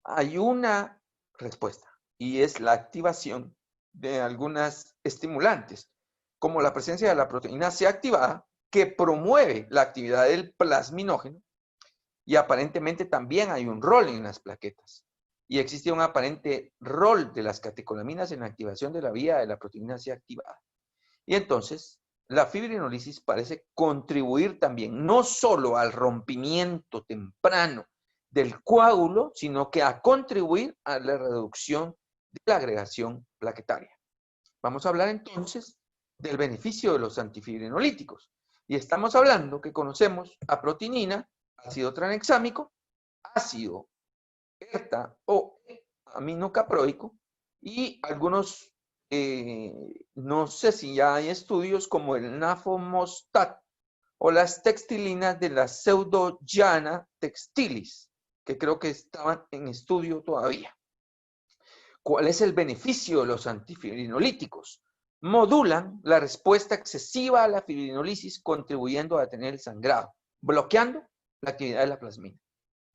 Hay una respuesta y es la activación de algunas estimulantes, como la presencia de la proteína C activada, que promueve la actividad del plasminógeno, y aparentemente también hay un rol en las plaquetas. Y existe un aparente rol de las catecolaminas en la activación de la vía de la proteína C activada. Y entonces, la fibrinolisis parece contribuir también no solo al rompimiento temprano del coágulo, sino que a contribuir a la reducción de la agregación plaquetaria. Vamos a hablar entonces del beneficio de los antifibrinolíticos. Y estamos hablando que conocemos aprotinina, ácido tranexámico, ácido ERTA o aminocaproico y algunos, no sé si ya hay estudios como el nafomostat o las textilinas de la pseudoyana textilis, que creo que estaban en estudio todavía. ¿Cuál es el beneficio de los antifibrinolíticos? Modulan la respuesta excesiva a la fibrinolisis, contribuyendo a detener el sangrado, bloqueando la actividad de la plasmina.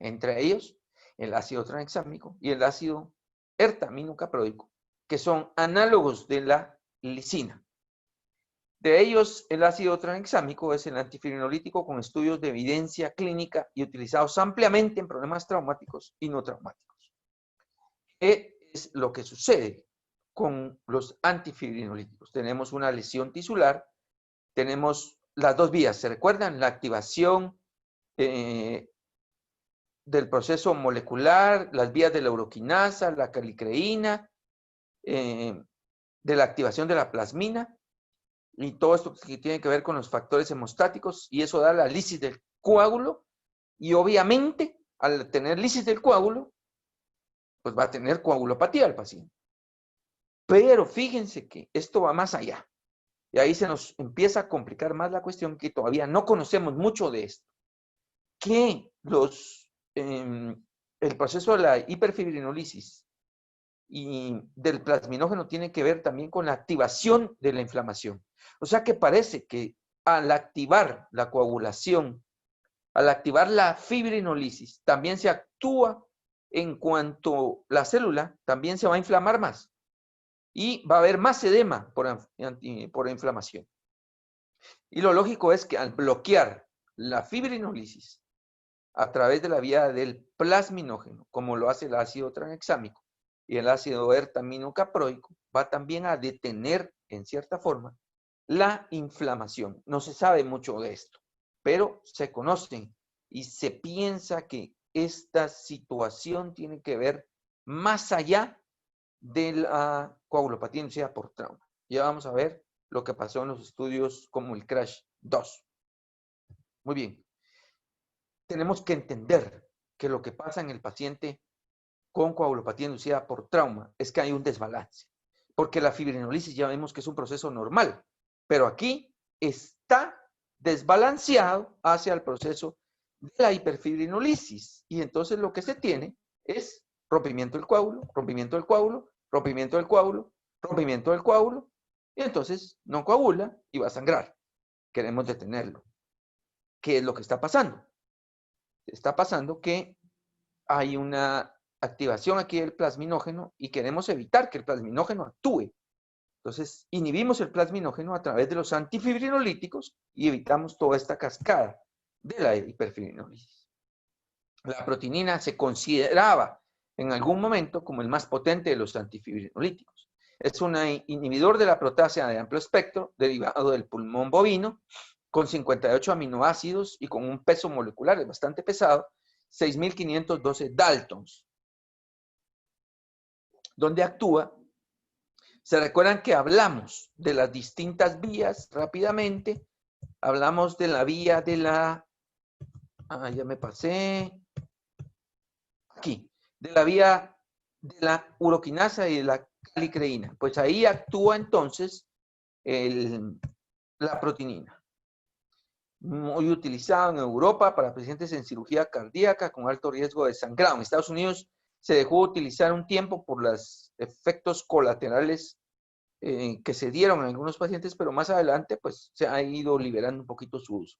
Entre ellos, el ácido tranexámico y el ácido ertaminocaproico, que son análogos de la lisina. De ellos, el ácido tranexámico es el antifibrinolítico con estudios de evidencia clínica y utilizados ampliamente en problemas traumáticos y no traumáticos. ¿Qué es lo que sucede con los antifibrinolíticos? Tenemos una lesión tisular, tenemos las dos vías, ¿se recuerdan? La activación del proceso molecular, las vías de la uroquinasa, la calicreína, de la activación de la plasmina, y todo esto que tiene que ver con los factores hemostáticos, y eso da la lisis del coágulo, y obviamente, al tener lisis del coágulo, pues va a tener coagulopatía el paciente. Pero fíjense que esto va más allá, y ahí se nos empieza a complicar más la cuestión, que todavía no conocemos mucho de esto, que el proceso de la hiperfibrinolisis y del plasminógeno tiene que ver también con la activación de la inflamación. O sea que parece que al activar la coagulación, al activar la fibrinolisis, también se actúa en cuanto la célula también se va a inflamar más y va a haber más edema por inflamación. Y lo lógico es que al bloquear la fibrinolisis a través de la vía del plasminógeno, como lo hace el ácido tranexámico y el ácido ertaminocaproico, va también a detener, en cierta forma, la inflamación. No se sabe mucho de esto, pero se conocen y se piensa que esta situación tiene que ver más allá de la coagulopatía inducida por trauma. Ya vamos a ver lo que pasó en los estudios como el CRASH 2. Muy bien. Tenemos que entender que lo que pasa en el paciente con coagulopatía inducida por trauma es que hay un desbalance, porque la fibrinolisis ya vemos que es un proceso normal, pero aquí está desbalanceado hacia el proceso de la hiperfibrinolisis, y entonces lo que se tiene es rompimiento del coágulo, rompimiento del coágulo, rompimiento del coágulo, rompimiento del coágulo, y entonces no coagula y va a sangrar. Queremos detenerlo. ¿Qué es lo que está pasando? Está pasando que hay una activación aquí del plasminógeno y queremos evitar que el plasminógeno actúe. Entonces, inhibimos el plasminógeno a través de los antifibrinolíticos y evitamos toda esta cascada de la hiperfibrinolisis. La protinina se consideraba en algún momento como el más potente de los antifibrinolíticos. Es un inhibidor de la proteasa de amplio espectro, derivado del pulmón bovino, con 58 aminoácidos y con un peso molecular bastante pesado, 6.512 Daltons. ¿Dónde actúa? ¿Se recuerdan que hablamos de las distintas vías rápidamente? Hablamos de la vía de la... ya me pasé. Aquí. De la vía de la uroquinasa y de la calicreína. Pues ahí actúa entonces la protinina. Muy utilizado en Europa para pacientes en cirugía cardíaca con alto riesgo de sangrado. En Estados Unidos se dejó de utilizar un tiempo por los efectos colaterales que se dieron en algunos pacientes, pero más adelante pues se ha ido liberando un poquito su uso.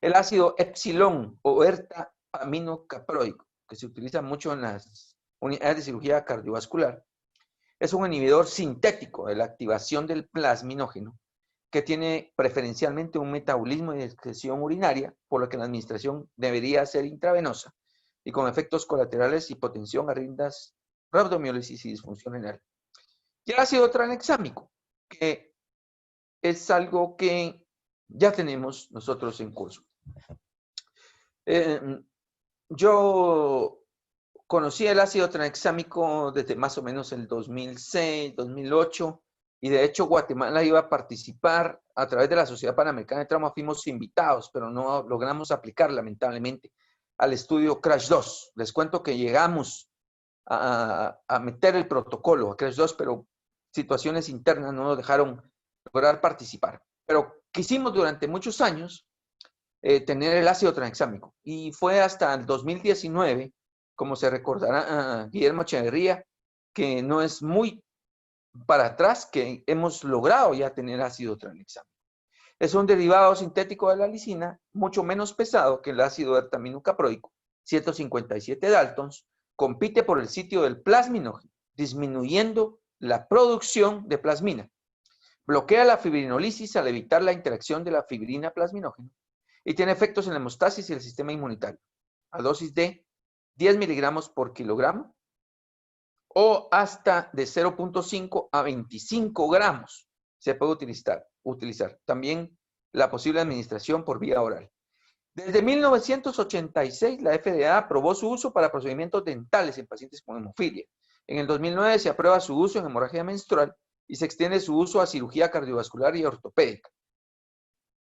El ácido epsilon o erta-aminocaproico, que se utiliza mucho en las unidades de cirugía cardiovascular, es un inhibidor sintético de la activación del plasminógeno que tiene preferencialmente un metabolismo de excreción urinaria, por lo que la administración debería ser intravenosa y con efectos colaterales, hipotensión, arritmias, rhabdomiólisis y disfunción renal. Y el ácido tranexámico, que es algo que ya tenemos nosotros en curso. Yo conocí el ácido tranexámico desde más o menos el 2006, 2008, y de hecho Guatemala iba a participar a través de la Sociedad Panamericana de Trauma. Fuimos invitados, pero no logramos aplicar lamentablemente al estudio CRASH 2. Les cuento que llegamos a meter el protocolo a CRASH 2, pero situaciones internas no nos dejaron lograr participar. Pero quisimos durante muchos años tener el ácido tranexámico, y fue hasta el 2019, como se recordará a Guillermo Echeverría, que no es muy para atrás, que hemos logrado ya tener ácido tranexámico. Es un derivado sintético de la lisina, mucho menos pesado que el ácido erta-aminocaproico, 157 daltons, compite por el sitio del plasminógeno, disminuyendo la producción de plasmina. Bloquea la fibrinolisis al evitar la interacción de la fibrina-plasminógeno y tiene efectos en la hemostasis y el sistema inmunitario. A dosis de 10 miligramos por kilogramo o hasta de 0.5 a 25 gramos se puede utilizar. También la posible administración por vía oral. Desde 1986, la FDA aprobó su uso para procedimientos dentales en pacientes con hemofilia. En el 2009 se aprueba su uso en hemorragia menstrual y se extiende su uso a cirugía cardiovascular y ortopédica.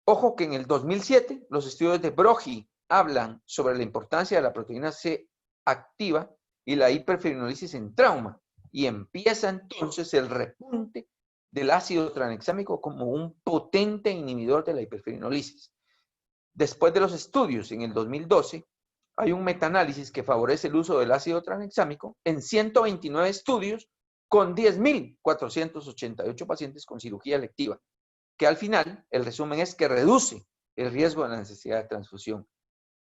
Ojo que en el 2007 los estudios de Brogi hablan sobre la importancia de la proteína C activa y la hiperfibrinolisis en trauma, y empieza entonces el repunte del ácido tranexámico como un potente inhibidor de la hiperfibrinolisis. Después de los estudios en el 2012, hay un metaanálisis que favorece el uso del ácido tranexámico en 129 estudios con 10.488 pacientes con cirugía electiva, que al final el resumen es que reduce el riesgo de la necesidad de transfusión.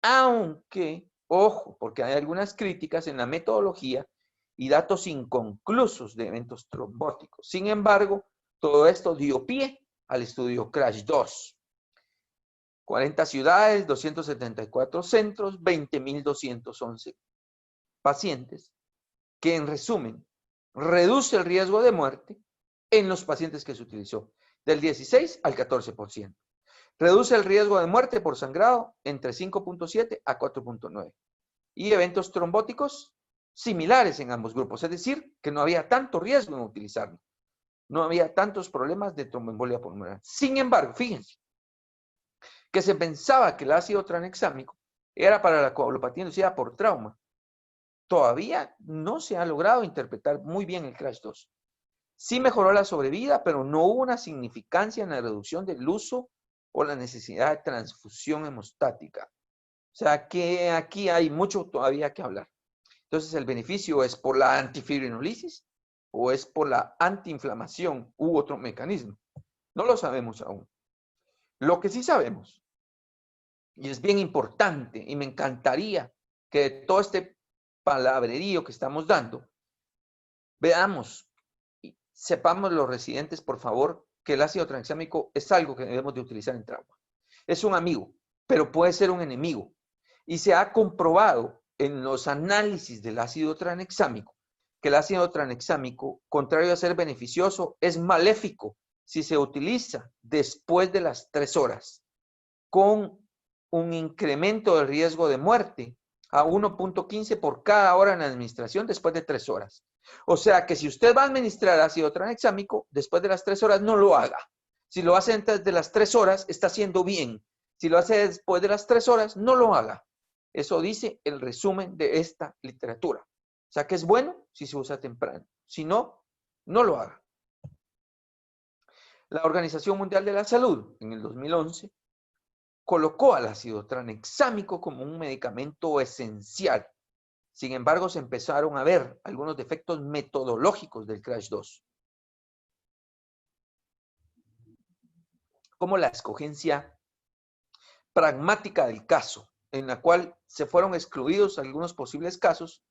Aunque, ojo, porque hay algunas críticas en la metodología y datos inconclusos de eventos trombóticos. Sin embargo, todo esto dio pie al estudio CRASH 2. 40 ciudades, 274 centros, 20.211 pacientes, que en resumen, reduce el riesgo de muerte en los pacientes que se utilizó, del 16 al 14%. Reduce el riesgo de muerte por sangrado entre 5.7 a 4.9. Y eventos trombóticos similares en ambos grupos, es decir, que no había tanto riesgo en utilizarlo. No había tantos problemas de tromboembolia pulmonar. Sin embargo, fíjense, que se pensaba que el ácido tranexámico era para la coagulopatía inducida por trauma. Todavía no se ha logrado interpretar muy bien el CRASH 2. Sí mejoró la sobrevida, pero no hubo una significancia en la reducción del uso o la necesidad de transfusión hemostática. O sea que aquí hay mucho todavía que hablar. Entonces, ¿el beneficio es por la antifibrinolisis o es por la antiinflamación u otro mecanismo? No lo sabemos aún. Lo que sí sabemos, y es bien importante, y me encantaría que todo este palabrerío que estamos dando, veamos y sepamos los residentes, por favor, que el ácido tranexámico es algo que debemos de utilizar en trauma. Es un amigo, pero puede ser un enemigo. Y se ha comprobado en los análisis del ácido tranexámico que el ácido tranexámico, contrario a ser beneficioso, es maléfico si se utiliza después de las 3 horas, con un incremento del riesgo de muerte a 1.15 por cada hora en la administración después de 3 horas. O sea que si usted va a administrar ácido tranexámico, después de las 3 horas no lo haga. Si lo hace antes de las 3 horas, está haciendo bien. Si lo hace después de las 3 horas, no lo haga. Eso dice el resumen de esta literatura. O sea que es bueno si se usa temprano. Si no, no lo haga. La Organización Mundial de la Salud, en el 2011, colocó al ácido tranexámico como un medicamento esencial. Sin embargo, se empezaron a ver algunos defectos metodológicos del Crash 2. Como la escogencia pragmática del caso, en la cual se fueron excluidos algunos posibles casos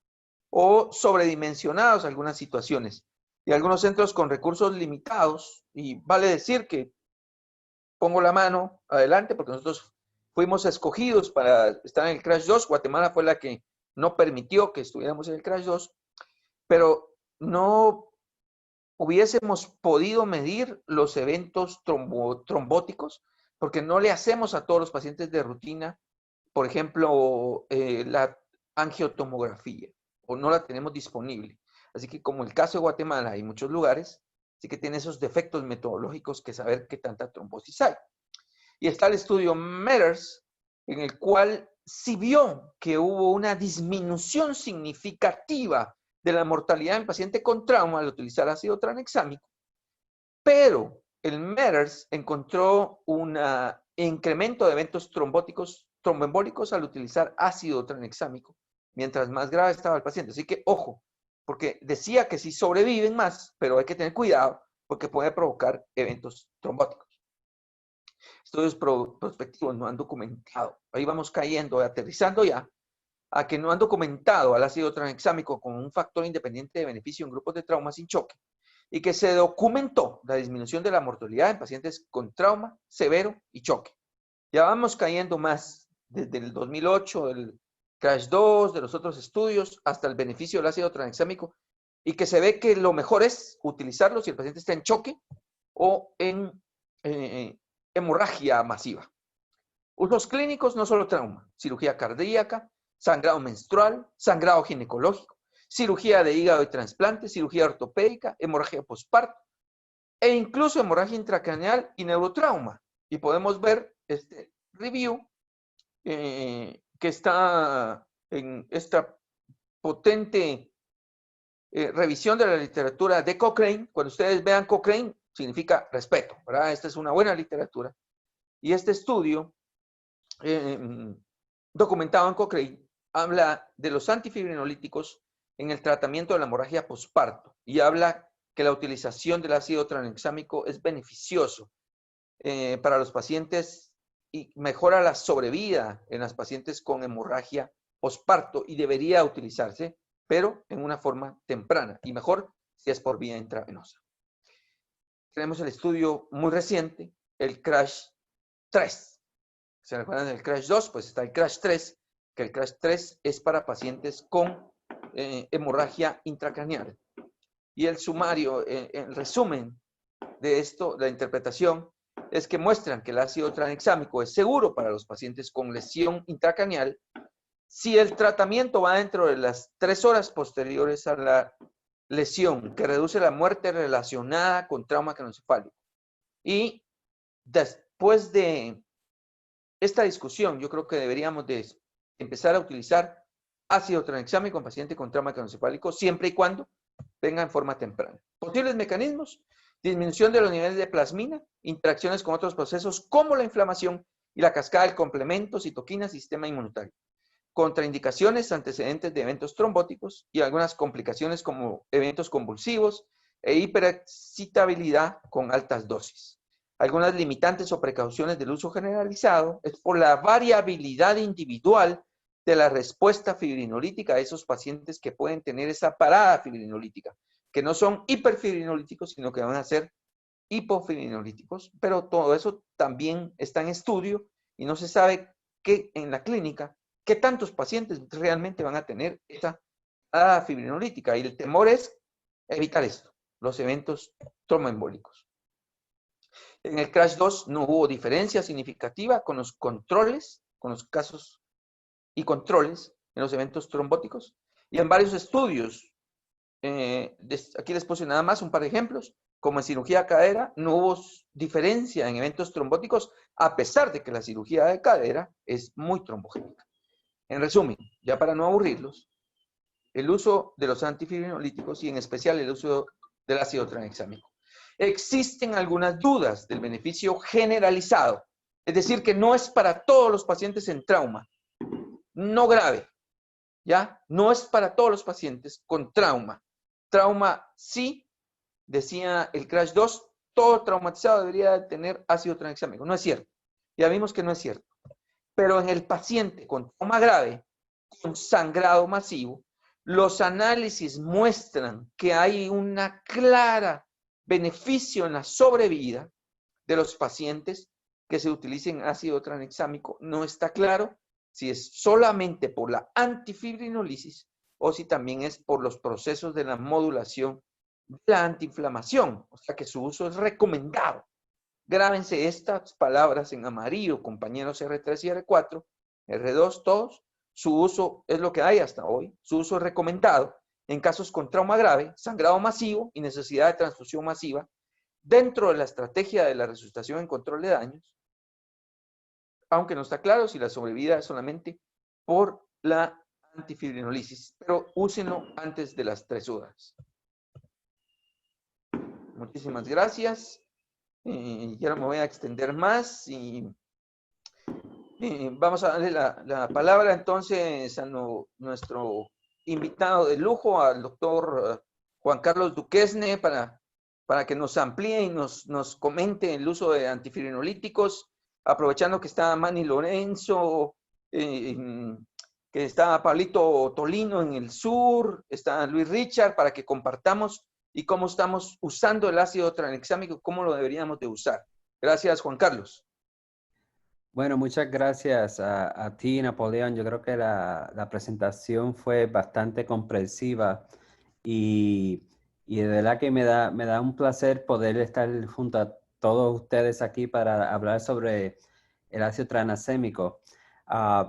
o sobredimensionados algunas situaciones. Y algunos centros con recursos limitados, y vale decir que pongo la mano adelante porque nosotros fuimos escogidos para estar en el Crash 2. Guatemala fue la que no permitió que estuviéramos en el Crash 2, pero no hubiésemos podido medir los eventos trombóticos porque no le hacemos a todos los pacientes de rutina, por ejemplo, la angiotomografía, o no la tenemos disponible. Así que como el caso de Guatemala hay muchos lugares, así que tiene esos defectos metodológicos que saber qué tanta trombosis hay. Y está el estudio METERS, en el cual sí vio que hubo una disminución significativa de la mortalidad en paciente con trauma al utilizar ácido tranexámico, pero el METERS encontró un incremento de eventos tromboembólicos al utilizar ácido tranexámico, mientras más grave estaba el paciente. Así que, ojo, porque decía que sí sobreviven más, pero hay que tener cuidado porque puede provocar eventos trombóticos. Estudios prospectivos no han documentado. Ahí vamos cayendo, aterrizando ya, a que no han documentado al ácido tranexámico como un factor independiente de beneficio en grupos de trauma sin choque, y que se documentó la disminución de la mortalidad en pacientes con trauma severo y choque. Ya vamos cayendo más desde el 2008, del Crash 2, de los otros estudios, hasta el beneficio del ácido tranexámico, y que se ve que lo mejor es utilizarlo si el paciente está en choque o en hemorragia masiva. Usos clínicos, no solo trauma, cirugía cardíaca, sangrado menstrual, sangrado ginecológico, cirugía de hígado y trasplante, cirugía ortopédica, hemorragia postparto e incluso hemorragia intracraneal y neurotrauma. Y podemos ver este review que está en esta potente revisión de la literatura de Cochrane. Cuando ustedes vean Cochrane, significa respeto, ¿verdad? Esta es una buena literatura. Y este estudio documentado en Cochrane habla de los antifibrinolíticos en el tratamiento de la hemorragia posparto y habla que la utilización del ácido tranexámico es beneficioso para los pacientes y mejora la sobrevida en las pacientes con hemorragia posparto y debería utilizarse, pero en una forma temprana y mejor si es por vía intravenosa. Tenemos el estudio muy reciente, el Crash 3. ¿Se recuerdan del Crash 2? Pues está el Crash 3, que el Crash 3 es para pacientes con hemorragia intracraneal. Y el sumario, el resumen de esto, la interpretación, es que muestran que el ácido tranexámico es seguro para los pacientes con lesión intracraneal si el tratamiento va dentro de las 3 horas posteriores a la lesión, que reduce la muerte relacionada con trauma craneoencefálico. Y después de esta discusión, yo creo que deberíamos de empezar a utilizar ácido tranexámico en paciente con trauma craneoencefálico siempre y cuando venga en forma temprana. Posibles mecanismos: disminución de los niveles de plasmina, interacciones con otros procesos como la inflamación y la cascada del complemento, citoquinas, sistema inmunitario. Contraindicaciones, antecedentes de eventos trombóticos y algunas complicaciones como eventos convulsivos e hiperexcitabilidad con altas dosis. Algunas limitantes o precauciones del uso generalizado es por la variabilidad individual de la respuesta fibrinolítica a esos pacientes que pueden tener esa parada fibrinolítica, que no son hiperfibrinolíticos, sino que van a ser hipofibrinolíticos, pero todo eso también está en estudio y no se sabe qué en la clínica, qué tantos pacientes realmente van a tener esa parada fibrinolítica. Y el temor es evitar esto, los eventos tromboembólicos. En el Crash 2 no hubo diferencia significativa con los controles, con los casos y controles en los eventos trombóticos. Y en varios estudios, aquí les puse nada más un par de ejemplos, como en cirugía de cadera, no hubo diferencia en eventos trombóticos, a pesar de que la cirugía de cadera es muy trombogénica. En resumen, ya para no aburrirlos, el uso de los antifibrinolíticos y en especial el uso del ácido tranexámico. Existen algunas dudas del beneficio generalizado, es decir, que no es para todos los pacientes en trauma, no grave, ¿ya? No es para todos los pacientes con trauma. Trauma sí, decía el Crash 2, todo traumatizado debería tener ácido tranexámico. No es cierto. Ya vimos que no es cierto. Pero en el paciente con trauma grave, con sangrado masivo, los análisis muestran que hay una clara beneficio en la sobrevida de los pacientes que se utilicen ácido tranexámico. No está claro si es solamente por la antifibrinolisis o si también es por los procesos de la modulación de la antiinflamación, o sea que su uso es recomendado. Grábense estas palabras en amarillo, compañeros R3 y R4, R2, todos. Su uso es lo que hay hasta hoy. Su uso es recomendado en casos con trauma grave, sangrado masivo y necesidad de transfusión masiva dentro de la estrategia de la resucitación en control de daños, aunque no está claro si la sobrevida es solamente por la antifibrinolisis, pero úsenlo antes de las 3 horas. Muchísimas gracias. Ya no me voy a extender más y vamos a darle la palabra entonces a nuestro invitado de lujo, al doctor Juan Carlos Duquesne, para que nos amplíe y nos comente el uso de antifibrinolíticos, aprovechando que está Manny Lorenzo, que está Pablito Tolino en el sur, está Luis Richard, para que compartamos y cómo estamos usando el ácido tranexámico, cómo lo deberíamos de usar. Gracias, Juan Carlos. Bueno, muchas gracias a ti, Napoleón. Yo creo que la presentación fue bastante comprensiva y de verdad que me da un placer poder estar junto a todos ustedes aquí para hablar sobre el ácido tranexámico.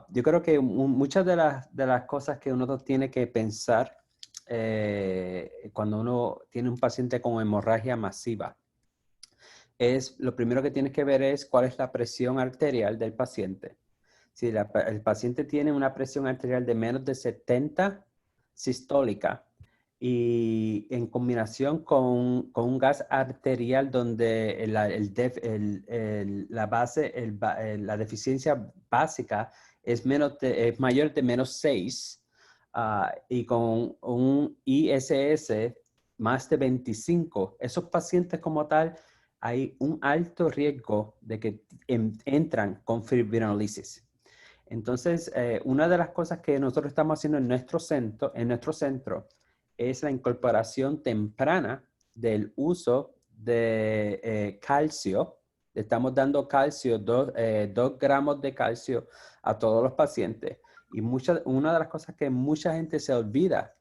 Yo creo que muchas de las cosas que uno tiene que pensar cuando uno tiene un paciente con hemorragia masiva es lo primero que tienes que ver es cuál es la presión arterial del paciente. Si el paciente tiene una presión arterial de menos de 70 sistólica y en combinación con un gas arterial donde la deficiencia básica es mayor de menos 6 y con un ISS más de 25, esos pacientes como tal hay un alto riesgo de que entran con fibrinolisis. Entonces, una de las cosas que nosotros estamos haciendo en nuestro centro es la incorporación temprana del uso de calcio. Estamos dando calcio, 2 gramos de calcio a todos los pacientes. Y una de las cosas que mucha gente se olvida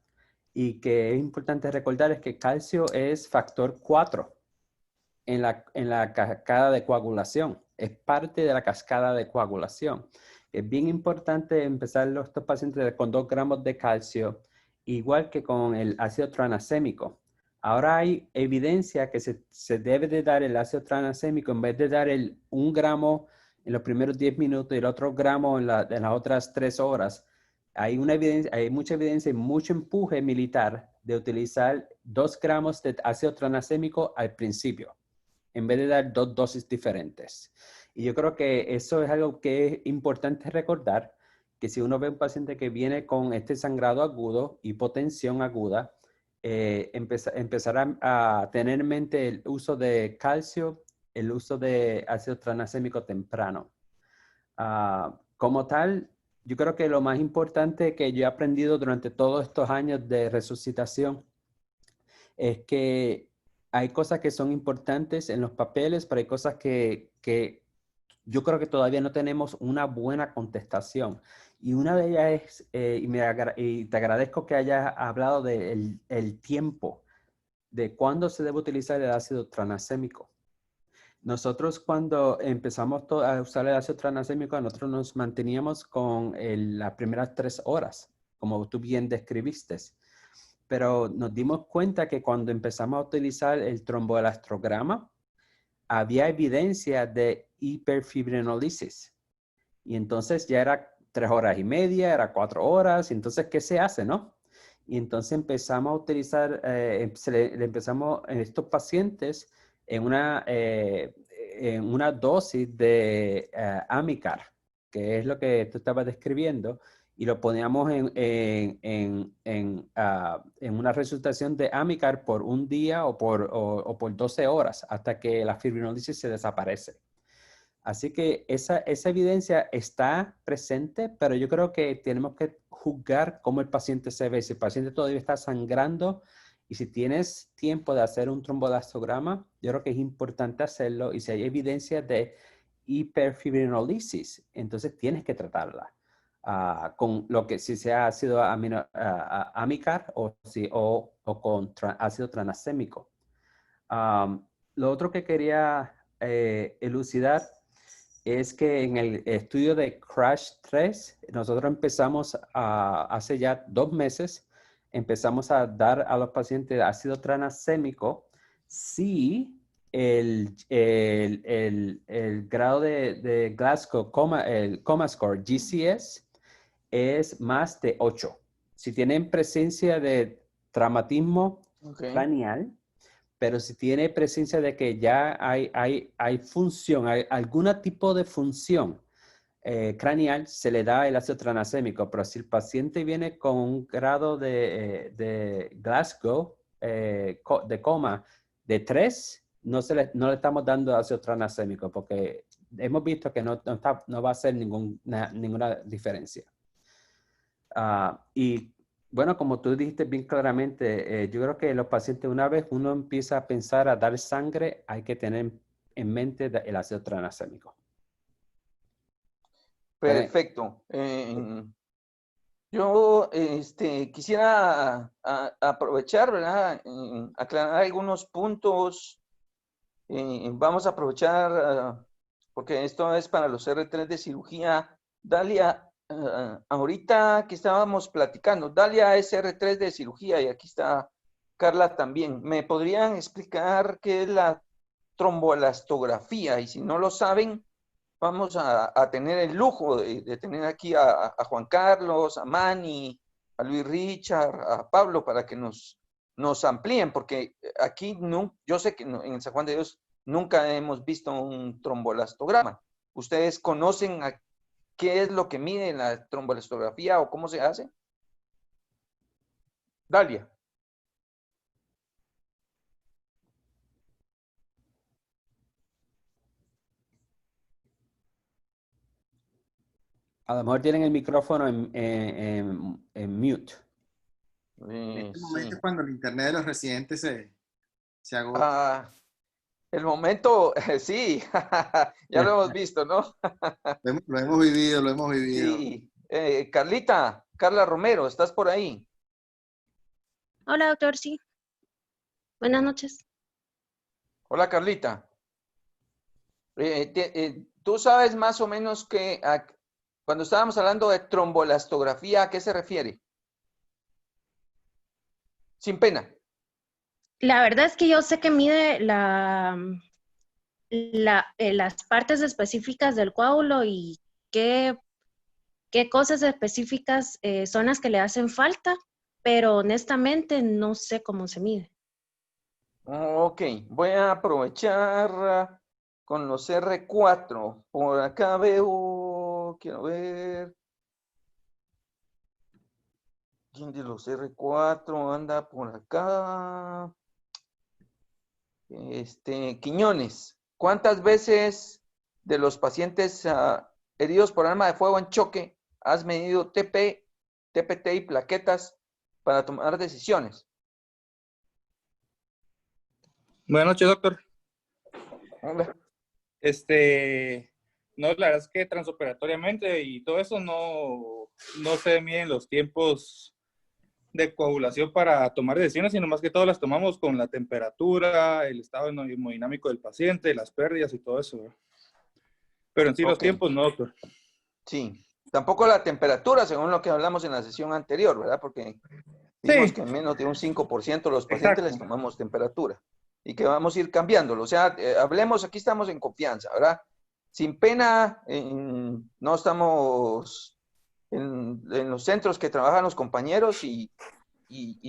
y que es importante recordar es que calcio es factor 4 en la cascada de coagulación. Es parte de la cascada de coagulación. Es bien importante empezar estos pacientes con 2 gramos de calcio, igual que con el ácido tranexámico. Ahora hay evidencia que se debe de dar el ácido tranexámico en vez de dar el 1 gramo en los primeros 10 minutos y el otro gramo en las otras 3 horas. Hay mucha evidencia y mucho empuje militar de utilizar 2 gramos de ácido tranexámico al principio, en vez de dar 2 dosis diferentes. Y yo creo que eso es algo que es importante recordar, que si uno ve un paciente que viene con este sangrado agudo, hipotensión aguda, empezar a tener en mente el uso de calcio, el uso de ácido tranexámico temprano. Como tal, yo creo que lo más importante que yo he aprendido durante todos estos años de resucitación es que hay cosas que son importantes en los papeles, pero hay cosas que yo creo que todavía no tenemos una buena contestación. Y una de ellas es, y te agradezco que hayas hablado del tiempo, de cuándo se debe utilizar el ácido tranexámico. Nosotros cuando empezamos a usar el ácido tranexámico, nosotros nos manteníamos con las primeras 3 horas, como tú bien describiste. Pero nos dimos cuenta que cuando empezamos a utilizar el tromboelastrograma, había evidencia de hiperfibrinolisis. Y entonces ya era 3 horas y media, era 4 horas. Entonces, ¿qué se hace, no? Y entonces empezamos a utilizar, le empezamos en estos pacientes en una dosis de Amicar, que es lo que tú estabas describiendo. y lo poníamos en una resultación de Amicar por un día o por 12 horas hasta que la fibrinolisis se desaparece. Así que esa evidencia está presente, pero yo creo que tenemos que juzgar cómo el paciente se ve. Si el paciente todavía está sangrando y si tienes tiempo de hacer un trombolastograma, yo creo que es importante hacerlo. Y si hay evidencia de hiperfibrinolisis, entonces tienes que tratarla con lo que si sea ácido amicar o con ácido tranexémico. Lo otro que quería elucidar es que en el estudio de CRASH 3, nosotros empezamos hace ya 2 meses, empezamos a dar a los pacientes ácido tranexémico si el grado de Glasgow, el coma score, GCS, es más de 8. Si tienen presencia de traumatismo craneal, pero si tiene presencia de que ya hay función, hay algún tipo de función craneal, se le da el ácido tranexémico. Pero si el paciente viene con un grado de Glasgow, de coma, de 3, no le estamos dando ácido tranexémico porque hemos visto que no va a hacer ninguna diferencia. Y bueno, como tú dijiste bien claramente, yo creo que los pacientes, una vez uno empieza a pensar a dar sangre, hay que tener en mente el ácido tranexémico. Perfecto. Yo quisiera aprovechar, ¿verdad? Aclarar algunos puntos. Vamos a aprovechar, porque esto es para los R3 de cirugía. Dalia, ahorita que estábamos platicando, Dalia es R3 de cirugía y aquí está Carla también. ¿Me podrían explicar qué es la tromboelastografía? Y si no lo saben, vamos a tener el lujo de tener aquí a Juan Carlos, a Manny, a Luis Richard, a Pablo, para que nos amplíen, porque aquí yo sé que en el San Juan de Dios nunca hemos visto un trombolastograma. ¿Ustedes conocen qué es lo que mide la trombolastografía o cómo se hace? Dalia. A lo mejor tienen el micrófono en mute. En este momento Sí. es cuando el internet de los residentes se agota. El momento, sí, ya lo hemos visto, ¿no? Lo hemos vivido, lo hemos vivido. Sí. Carla Romero, ¿estás por ahí? Hola, doctor, sí. Buenas noches. Hola, Carlita. ¿Tú sabes más o menos cuando estábamos hablando de trombolastografía, ¿a qué se refiere? Sin pena. La verdad es que yo sé que mide las partes específicas del coágulo y qué cosas específicas son las que le hacen falta, pero honestamente no sé cómo se mide. Ok, voy a aprovechar con los R4. Por acá veo, quiero ver. ¿Quién de los R4 anda por acá? Quiñones. ¿Cuántas veces de los pacientes heridos por arma de fuego en choque has medido TP, TPT y plaquetas para tomar decisiones? Buenas noches, doctor. Hola. No, la verdad es que transoperatoriamente y todo eso no se miden los tiempos de coagulación para tomar decisiones, sino más que todo las tomamos con la temperatura, el estado hemodinámico del paciente, las pérdidas y todo eso, ¿verdad? Pero en sí los tiempos no, doctor. Sí, tampoco la temperatura, según lo que hablamos en la sesión anterior, ¿verdad? Porque vimos que en menos de un 5% de los pacientes les tomamos temperatura y que vamos a ir cambiándolo. O sea, hablemos, aquí estamos en confianza, ¿verdad? Sin pena, no estamos en los centros que trabajan los compañeros y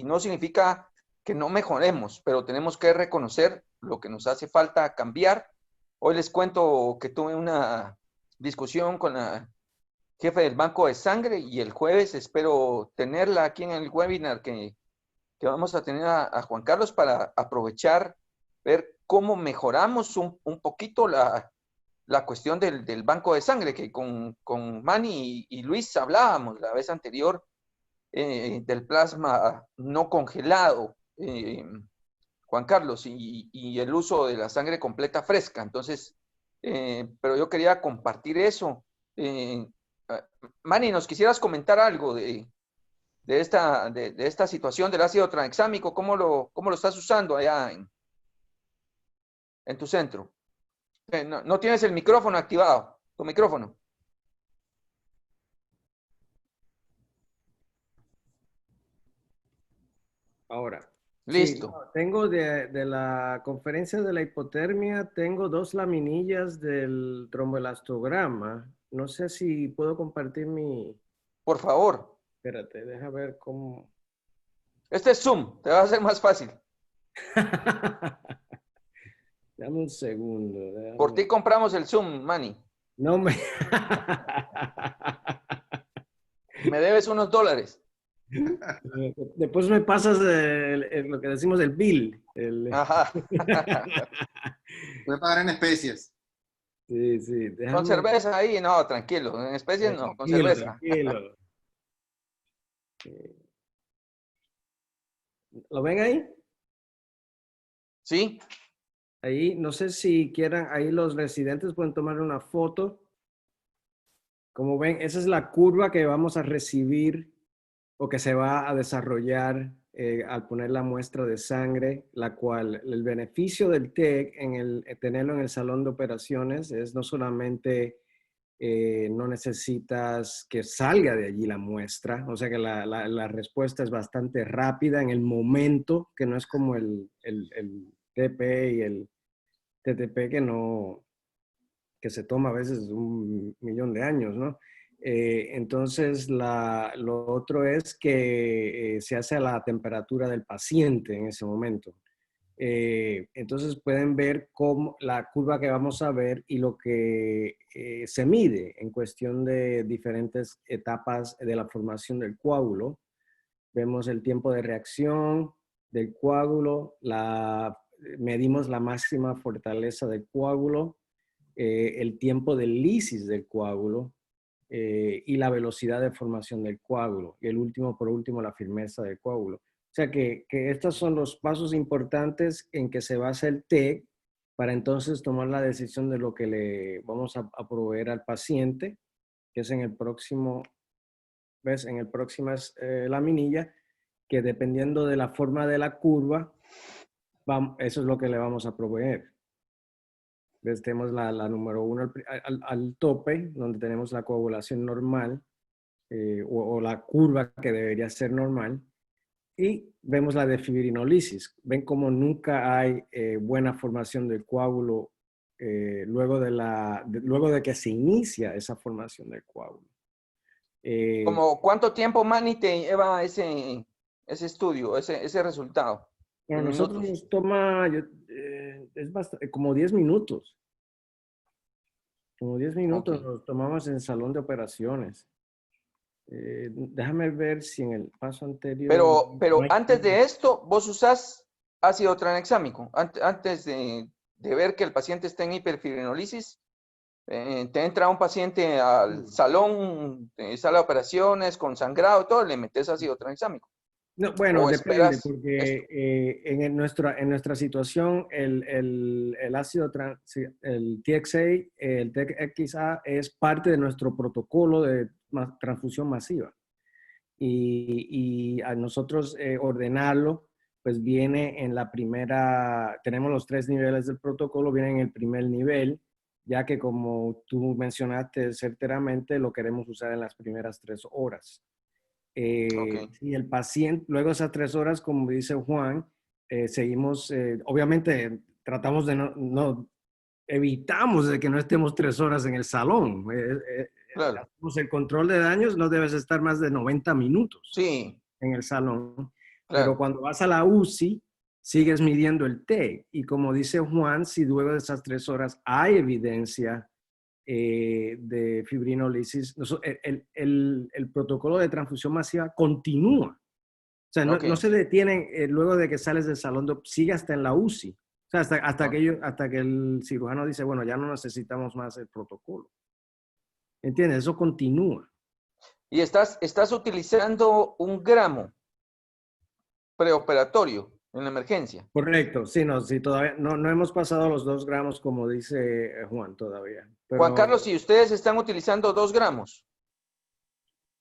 no significa que no mejoremos, pero tenemos que reconocer lo que nos hace falta cambiar. Hoy les cuento que tuve una discusión con la jefe del banco de sangre, y el jueves espero tenerla aquí en el webinar que vamos a tener a Juan Carlos para aprovechar, ver cómo mejoramos un poquito la cuestión del banco de sangre, que con Manny y Luis hablábamos la vez anterior, del plasma no congelado, Juan Carlos, y el uso de la sangre completa fresca. Entonces, pero yo quería compartir eso. Manny, ¿nos quisieras comentar algo de esta situación del ácido tranexámico? ¿Cómo lo estás usando allá en tu centro? No tienes el micrófono activado, tu micrófono. Ahora. Listo. Sí, tengo de la conferencia de la hipotermia, tengo 2 laminillas del tromboelastograma. No sé si puedo compartir mi... Por favor. Espérate, deja ver cómo... Este es Zoom, te va a hacer más fácil. Dame un segundo. Por ti compramos el Zoom, Manny. No me... Me debes unos $. Después me pasas lo que decimos el bill. Ajá. Puede pagar en especies. Sí, sí. Con cerveza ahí, no, tranquilo. En especies no, con cerveza. Tranquilo. ¿Lo ven ahí? Sí. Ahí, no sé si quieran, ahí los residentes pueden tomar una foto. Como ven, esa es la curva que vamos a recibir o que se va a desarrollar al poner la muestra de sangre, la cual el beneficio del TEC en tenerlo en el salón de operaciones es no solamente no necesitas que salga de allí la muestra, o sea que la respuesta es bastante rápida en el momento, que no es como el TP y el TTP que se toma a veces 1.000.000 de años, ¿no? Entonces, lo otro es que se hace a la temperatura del paciente en ese momento. Entonces, pueden ver cómo la curva que vamos a ver y lo que se mide en cuestión de diferentes etapas de la formación del coágulo. Vemos el tiempo de reacción del coágulo, medimos la máxima fortaleza del coágulo, el tiempo de lisis del coágulo, y la velocidad de formación del coágulo. Y por último, la firmeza del coágulo. O sea que estos son los pasos importantes en que se basa el TEC para entonces tomar la decisión de lo que le vamos a proveer al paciente, que es en el próximo, ¿ves? En el próximo laminilla, que dependiendo de la forma de la curva, eso es lo que le vamos a proveer. Tenemos la número 1 al tope, donde tenemos la coagulación normal, o la curva que debería ser normal, y vemos la de fibrinolisis. Ven como nunca hay buena formación del coágulo luego de que se inicia esa formación del coágulo. ¿Como cuánto tiempo, Manny, te lleva ese estudio, ese resultado? Bueno, nosotros nos toma como 10 minutos. Como 10 minutos Okay. Nos tomamos en el salón de operaciones. Déjame ver si en el paso anterior... Pero antes de esto, vos usás ácido tranexámico. Antes de ver que el paciente está en hiperfibrinolisis, te entra un paciente al salón, sala de operaciones, con sangrado, todo, le metes ácido tranexámico. No, bueno, depende, porque en nuestra situación el ácido, el TXA, el TXA es parte de nuestro protocolo de transfusión masiva. Y a nosotros ordenarlo, pues viene en la primera, tenemos los 3 niveles del protocolo, viene en el primer nivel, ya que como tú mencionaste certeramente, lo queremos usar en las primeras 3 horas. Okay. Y el paciente, luego de esas 3 horas, como dice Juan, seguimos, obviamente tratamos de evitamos de que no estemos 3 horas en el salón. Claro. El control de daños no debes estar más de 90 minutos Sí. en el salón. Claro. Pero cuando vas a la UCI, sigues midiendo el TEC. Y como dice Juan, si luego de esas 3 horas hay evidencia de fibrinólisis, el protocolo de transfusión masiva continúa. O sea, no, Ok. no se detienen luego de que sales del salón, sigue hasta en la UCI. O sea, hasta que el cirujano dice, bueno, ya no necesitamos más el protocolo. ¿Entiendes? Eso continúa. Y estás utilizando 1 gramo preoperatorio en la emergencia. Correcto, sí, no, sí, todavía no hemos pasado los 2 gramos como dice Juan todavía. Pero, Juan Carlos, si ustedes están utilizando 2 gramos.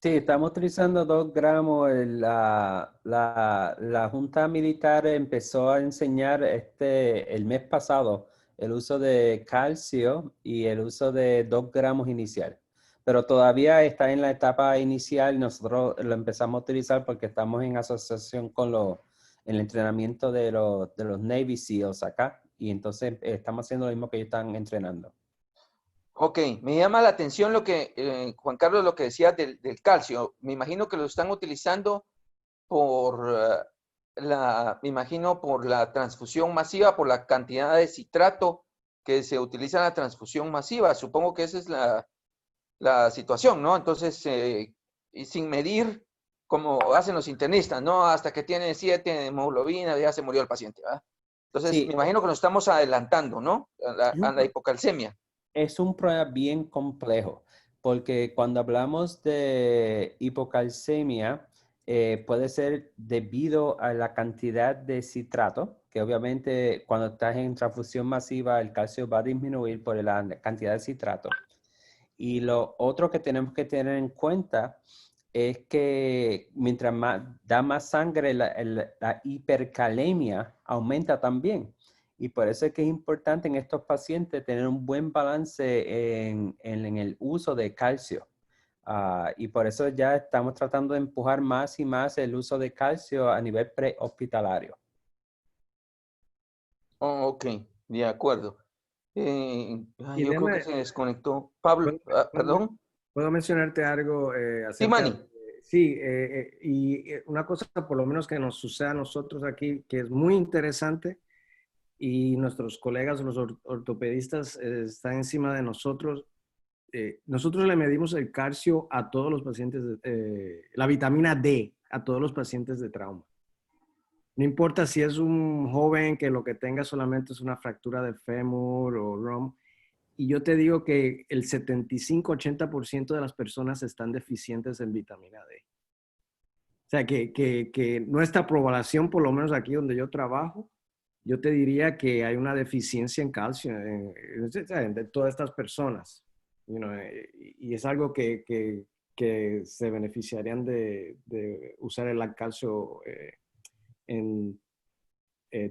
Sí, estamos utilizando 2 gramos. La Junta Militar empezó a enseñar el mes pasado el uso de calcio y el uso de 2 gramos inicial. Pero todavía está en la etapa inicial. Nosotros lo empezamos a utilizar porque estamos en asociación con el entrenamiento de los Navy SEALs acá. Y entonces estamos haciendo lo mismo que ellos están entrenando. Ok, me llama la atención lo que, Juan Carlos, lo que decía del calcio. Me imagino que lo están utilizando por me imagino por la transfusión masiva, por la cantidad de citrato que se utiliza en la transfusión masiva. Supongo que esa es la situación, ¿no? Entonces, y sin medir como hacen los internistas, ¿no? Hasta que tiene 7 de hemoglobina, ya se murió el paciente, ¿verdad? Entonces, Sí. me imagino que nos estamos adelantando, ¿no? A la hipocalcemia. Es un problema bien complejo, porque cuando hablamos de hipocalcemia, puede ser debido a la cantidad de citrato, que obviamente cuando estás en transfusión masiva el calcio va a disminuir por la cantidad de citrato. Y lo otro que tenemos que tener en cuenta es que mientras da más sangre, la hipercalemia aumenta también. Y por eso es que es importante en estos pacientes tener un buen balance en el uso de calcio. Y por eso ya estamos tratando de empujar más y más el uso de calcio a nivel prehospitalario. Oh, ok, de acuerdo. y Yo creo que déjame, se desconectó. Pablo, perdón. ¿puedo mencionarte algo Sí, acerca Manny. Sí, una cosa por lo menos que nos sucede a nosotros aquí, que es muy interesante, y nuestros colegas, los ortopedistas, están encima de nosotros. Nosotros le medimos el calcio a todos los pacientes, la vitamina D a todos los pacientes de trauma. No importa si es un joven que lo que tenga solamente es una fractura de fémur o ROM. Y yo te digo que el 75-80% de las personas están deficientes en vitamina D. O sea, que nuestra población, por lo menos aquí donde yo trabajo, yo te diría que hay una deficiencia en calcio de todas estas personas. Y es algo que se beneficiarían de usar el calcio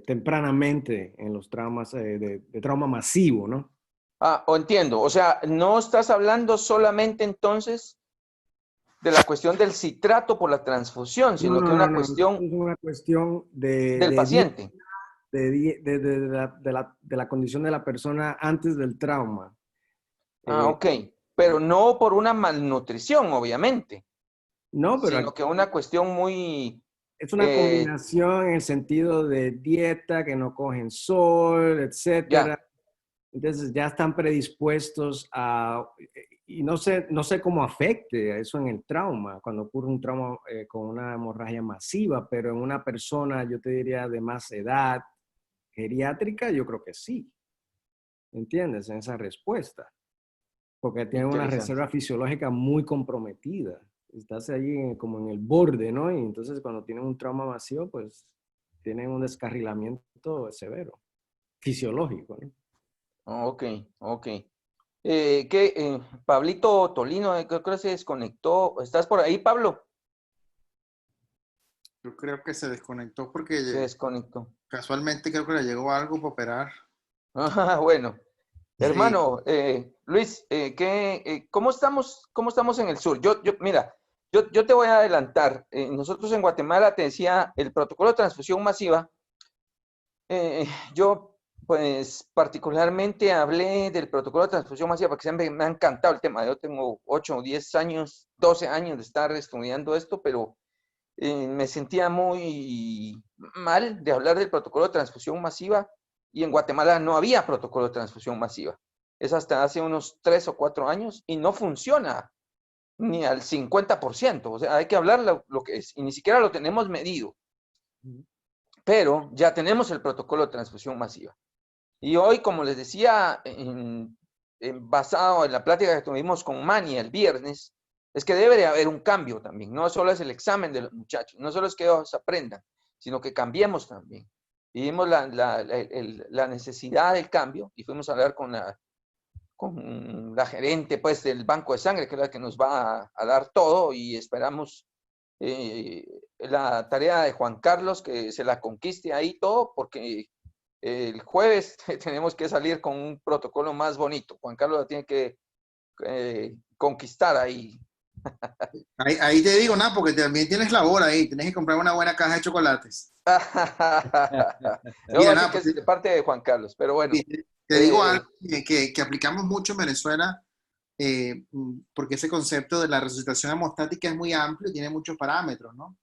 tempranamente en los traumas de trauma masivo, ¿no? O entiendo. O sea, no estás hablando solamente entonces de la cuestión del citrato por la transfusión, sino que una cuestión Es una cuestión del paciente. de la condición de la persona antes del trauma. Ok. Pero no por una malnutrición, obviamente, No, pero sino que una cuestión muy... es una combinación en el sentido de dieta, que no cogen sol, etcétera. Ya. Entonces ya están predispuestos a, y no sé cómo afecte eso en el trauma, cuando ocurre un trauma con una hemorragia masiva, pero en una persona, yo te diría, de más edad, geriátrica, yo creo que sí. ¿Entiendes? En esa respuesta. Porque tiene una Interesante. reserva fisiológica muy comprometida. Estás ahí como en el borde, ¿no? Y entonces cuando tienen un trauma masivo, pues tienen un descarrilamiento severo, fisiológico, ¿no? Ok. Pablito Tolino, creo que se desconectó. ¿Estás por ahí, Pablo? Yo creo que se desconectó porque Se desconectó. casualmente creo que le llegó algo para operar. Bueno. Sí. Hermano, Luis, ¿cómo estamos en el sur? Mira, yo te voy a adelantar. Nosotros en Guatemala, te decía, el protocolo de transfusión masiva, yo pues particularmente hablé del protocolo de transfusión masiva porque siempre me ha encantado el tema. Yo tengo 8 o 10 años, 12 años de estar estudiando esto, pero me sentía muy mal de hablar del protocolo de transfusión masiva y en Guatemala no había protocolo de transfusión masiva. es hasta hace unos 3 o 4 años y no funciona ni al 50%. O sea, hay que hablar lo que es, y ni siquiera lo tenemos medido. Pero ya tenemos el protocolo de transfusión masiva. Y hoy, como les decía, basado en la plática que tuvimos con Manny el viernes, es que debe de haber un cambio también. No solo es el examen de los muchachos, no solo es que ellos aprendan, sino que cambiemos también. Y vimos la necesidad del cambio y fuimos a hablar con la gerente pues, del banco de sangre, que es la que nos va a dar todo, y esperamos la tarea de Juan Carlos que se la conquiste ahí todo, porque el jueves tenemos que salir con un protocolo más bonito. Juan Carlos la tiene que conquistar ahí. Ahí te digo, nada, porque también tienes labor ahí. Tienes que comprar una buena caja de chocolates. No, Mira, así nada, que es de parte de Juan Carlos, pero bueno. te digo algo que aplicamos mucho en Venezuela, porque ese concepto de la resucitación hemostática es muy amplio y tiene muchos parámetros, ¿no?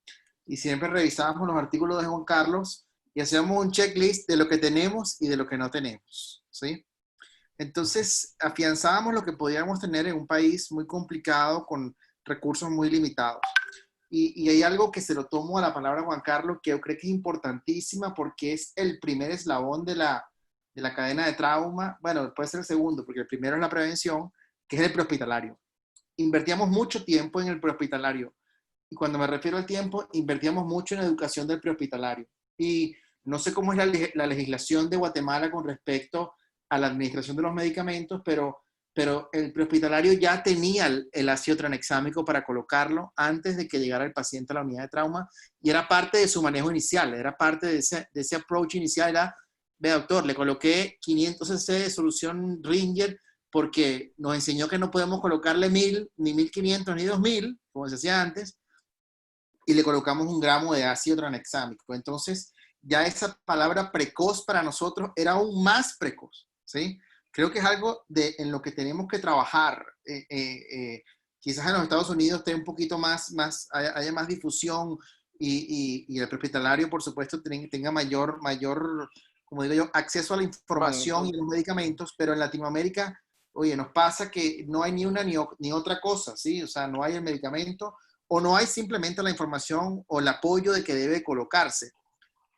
Y siempre revisábamos los artículos de Juan Carlos y hacíamos un checklist de lo que tenemos y de lo que no tenemos, ¿sí? Entonces, afianzábamos lo que podíamos tener en un país muy complicado con recursos muy limitados. Y hay algo que se lo tomo a la palabra Juan Carlos, que yo creo que es importantísima porque es el primer eslabón de la cadena de trauma. Bueno, puede ser el segundo, porque el primero es la prevención, que es el prehospitalario. Invertíamos mucho tiempo en el prehospitalario. Y cuando me refiero al tiempo, invertíamos mucho en la educación del prehospitalario. Y no sé cómo es la legislación de Guatemala con respecto a la administración de los medicamentos, pero el prehospitalario ya tenía el ácido tranexámico para colocarlo antes de que llegara el paciente a la unidad de trauma, y era parte de su manejo inicial, era parte de ese approach inicial. Era, ve doctor, le coloqué 500 cc de solución Ringer porque nos enseñó que no podemos colocarle 1000, ni 1500, ni 2000, como se hacía antes, y le colocamos 1 gramo de ácido tranexámico. Entonces, ya esa palabra precoz para nosotros era aún más precoz, ¿sí? Creo que es algo en lo que tenemos que trabajar. Quizás en los Estados Unidos esté un poquito haya más difusión y el prehospitalario, por supuesto, tenga mayor, como digo yo, acceso a la información y los medicamentos, pero en Latinoamérica, oye, nos pasa que no hay ni una ni otra cosa, ¿sí? O sea, no hay el medicamento o no hay simplemente la información o el apoyo de que debe colocarse.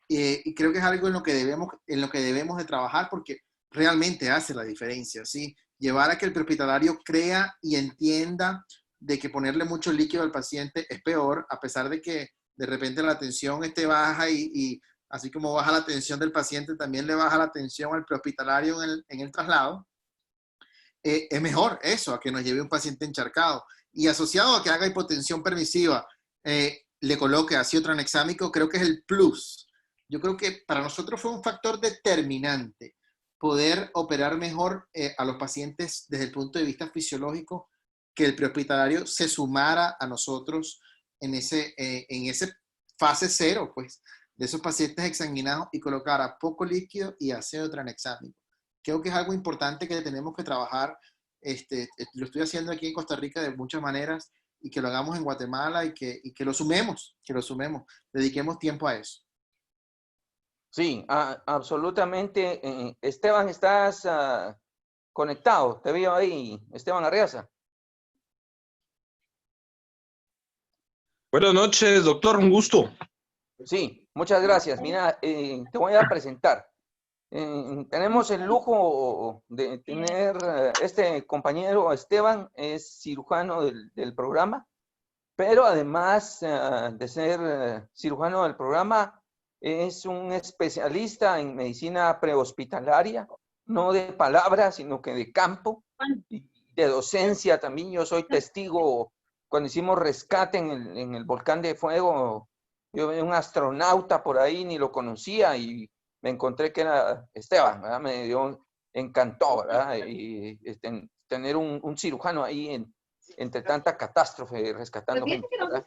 Y creo que es algo en lo que debemos de trabajar, porque realmente hace la diferencia, ¿sí? Llevar a que el prehospitalario crea y entienda de que ponerle mucho líquido al paciente es peor, a pesar de que de repente la tensión esté baja y así como baja la tensión del paciente, también le baja la tensión al prehospitalario en el traslado. Es mejor eso, a que nos lleve un paciente encharcado. Y asociado a que haga hipotensión permisiva, le coloque ácido tranexámico, creo que es el plus. Yo creo que para nosotros fue un factor determinante poder operar mejor a los pacientes desde el punto de vista fisiológico, que el prehospitalario se sumara a nosotros en ese fase 0, pues, de esos pacientes exsanguinados, y colocara poco líquido y ácido tranexámico. Creo que es algo importante que tenemos que trabajar. Lo estoy haciendo aquí en Costa Rica de muchas maneras, y que lo hagamos en Guatemala y que lo sumemos, dediquemos tiempo a eso. Sí, absolutamente. Esteban, ¿estás conectado? Te veo ahí, Esteban Arriaza. Buenas noches, doctor, un gusto. Sí, muchas gracias. Mira, te voy a presentar. Tenemos el lujo de tener este compañero Esteban, es cirujano del programa, pero además de ser cirujano del programa, es un especialista en medicina prehospitalaria, no de palabra, sino que de campo, y de docencia también. Yo soy testigo, cuando hicimos rescate en el volcán de fuego, yo vi un astronauta por ahí, ni lo conocía, y me encontré que era Esteban, ¿verdad? Encantó, ¿verdad? Y tener un cirujano ahí entre tanta catástrofe, rescatando gente, ¿verdad?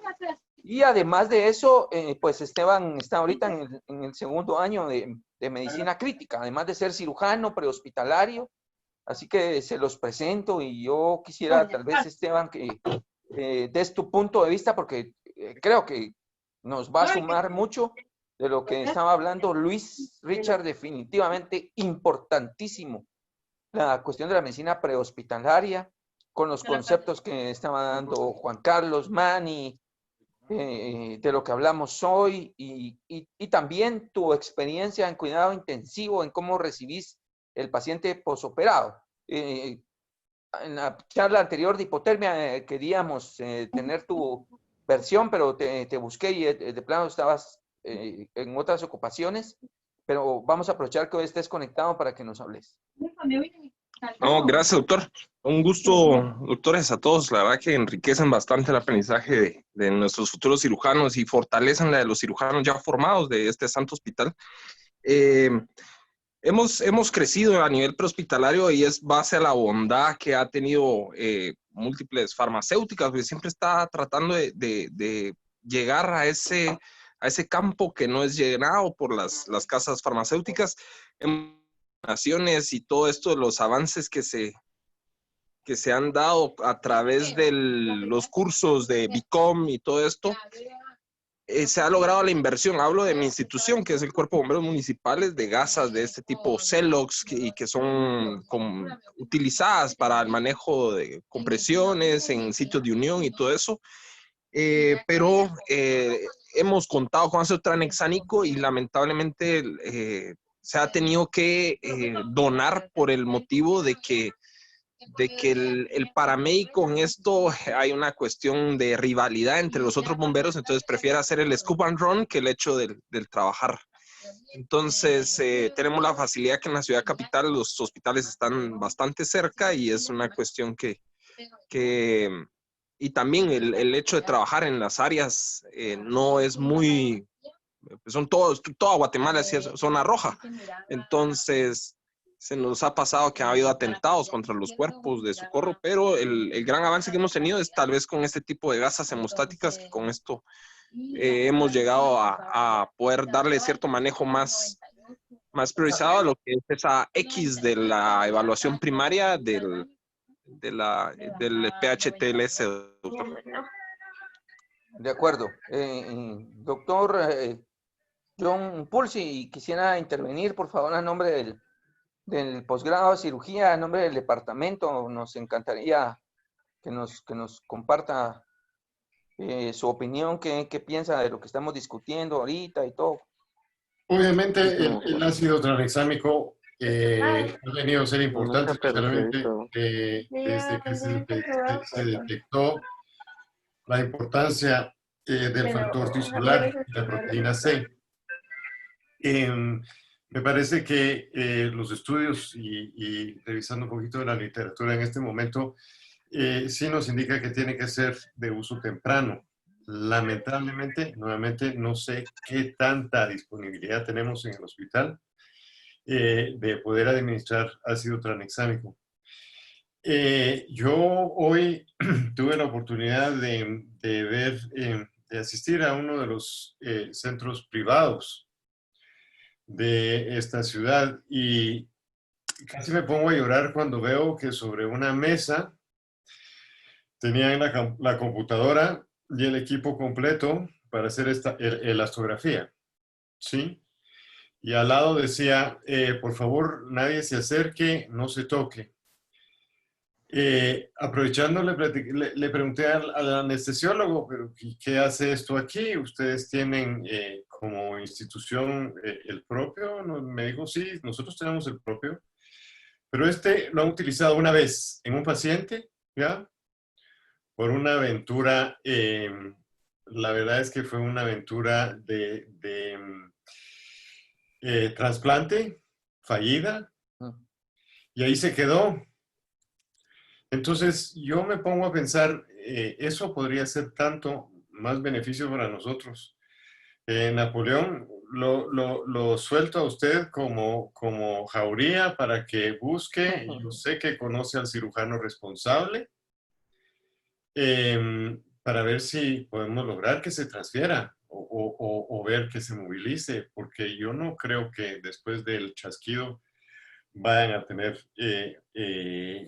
Y además de eso, pues Esteban está ahorita en el 2º año de medicina crítica, además de ser cirujano prehospitalario. Así que se los presento, y yo quisiera tal vez, Esteban, que des tu punto de vista, porque creo que nos va a sumar mucho de lo que estaba hablando Luis Richard, definitivamente importantísimo la cuestión de la medicina prehospitalaria, con los conceptos que estaba dando Juan Carlos, Manny, de lo que hablamos hoy, y también tu experiencia en cuidado intensivo, en cómo recibís el paciente posoperado. En la charla anterior de hipotermia queríamos tener tu versión, pero te busqué y de plano estabas en otras ocupaciones, pero vamos a aprovechar que hoy estés conectado para que nos hables. No, gracias, doctor. Un gusto, doctores, a todos. La verdad que enriquecen bastante el aprendizaje de nuestros futuros cirujanos y fortalecen la de los cirujanos ya formados de este santo hospital. Hemos crecido a nivel prehospitalario y es base a la bondad que ha tenido múltiples farmacéuticas, porque siempre está tratando de llegar a ese campo que no es llenado por las casas farmacéuticas. Y todo esto de los avances que se han dado a través de los cursos de BICOM y todo esto, se ha logrado la inversión. Hablo de mi institución, que es el Cuerpo de Bomberos Municipales, de gasas de este tipo Celox y que son utilizadas para el manejo de compresiones en sitios de unión y todo eso. Pero hemos contado con ácido tranexámico y lamentablemente se ha tenido que donar por el motivo de que el paramédico en esto hay una cuestión de rivalidad entre los otros bomberos, entonces prefiere hacer el scoop and run que el hecho del trabajar. Entonces tenemos la facilidad que en la ciudad capital los hospitales están bastante cerca y es una cuestión y también el hecho de trabajar en las áreas no es muy... toda Guatemala es zona roja. Entonces, se nos ha pasado que ha habido atentados contra los cuerpos de socorro, pero el gran avance que hemos tenido es tal vez con este tipo de gasas hemostáticas, que con esto hemos llegado a poder darle cierto manejo más priorizado a lo que es esa X de la evaluación primaria del PHTLS, doctor. De acuerdo. Doctor John Pulsi, quisiera intervenir, por favor, a nombre del posgrado de cirugía, a nombre del departamento. Nos encantaría que nos comparta su opinión, qué piensa de lo que estamos discutiendo ahorita y todo. Obviamente el ácido tranexámico ha venido a ser importante, especialmente desde que se detectó la importancia del factor tisular y la proteína C. Me parece que los estudios y revisando un poquito de la literatura en este momento, sí nos indica que tiene que ser de uso temprano. Lamentablemente, nuevamente, no sé qué tanta disponibilidad tenemos en el hospital de poder administrar ácido tranexámico. Yo hoy tuve la oportunidad de asistir a uno de los centros privados de esta ciudad y casi me pongo a llorar cuando veo que sobre una mesa tenían la computadora y el equipo completo para hacer elastografía, ¿sí? Y al lado decía, por favor, nadie se acerque, no se toque. Aprovechando, le pregunté al anestesiólogo, pero ¿qué hace esto aquí? ¿Ustedes tienen como institución el propio? Me dijo, sí, nosotros tenemos el propio, pero lo han utilizado una vez en un paciente, ¿ya? Por una aventura, la verdad es que fue una aventura de trasplante fallida, y ahí se quedó. Entonces, yo me pongo a pensar, eso podría ser tanto más beneficio para nosotros. Napoleón, lo suelto a usted como jauría para que busque, yo sé que conoce al cirujano responsable, para ver si podemos lograr que se transfiera o ver que se movilice, porque yo no creo que después del chasquido vayan a tener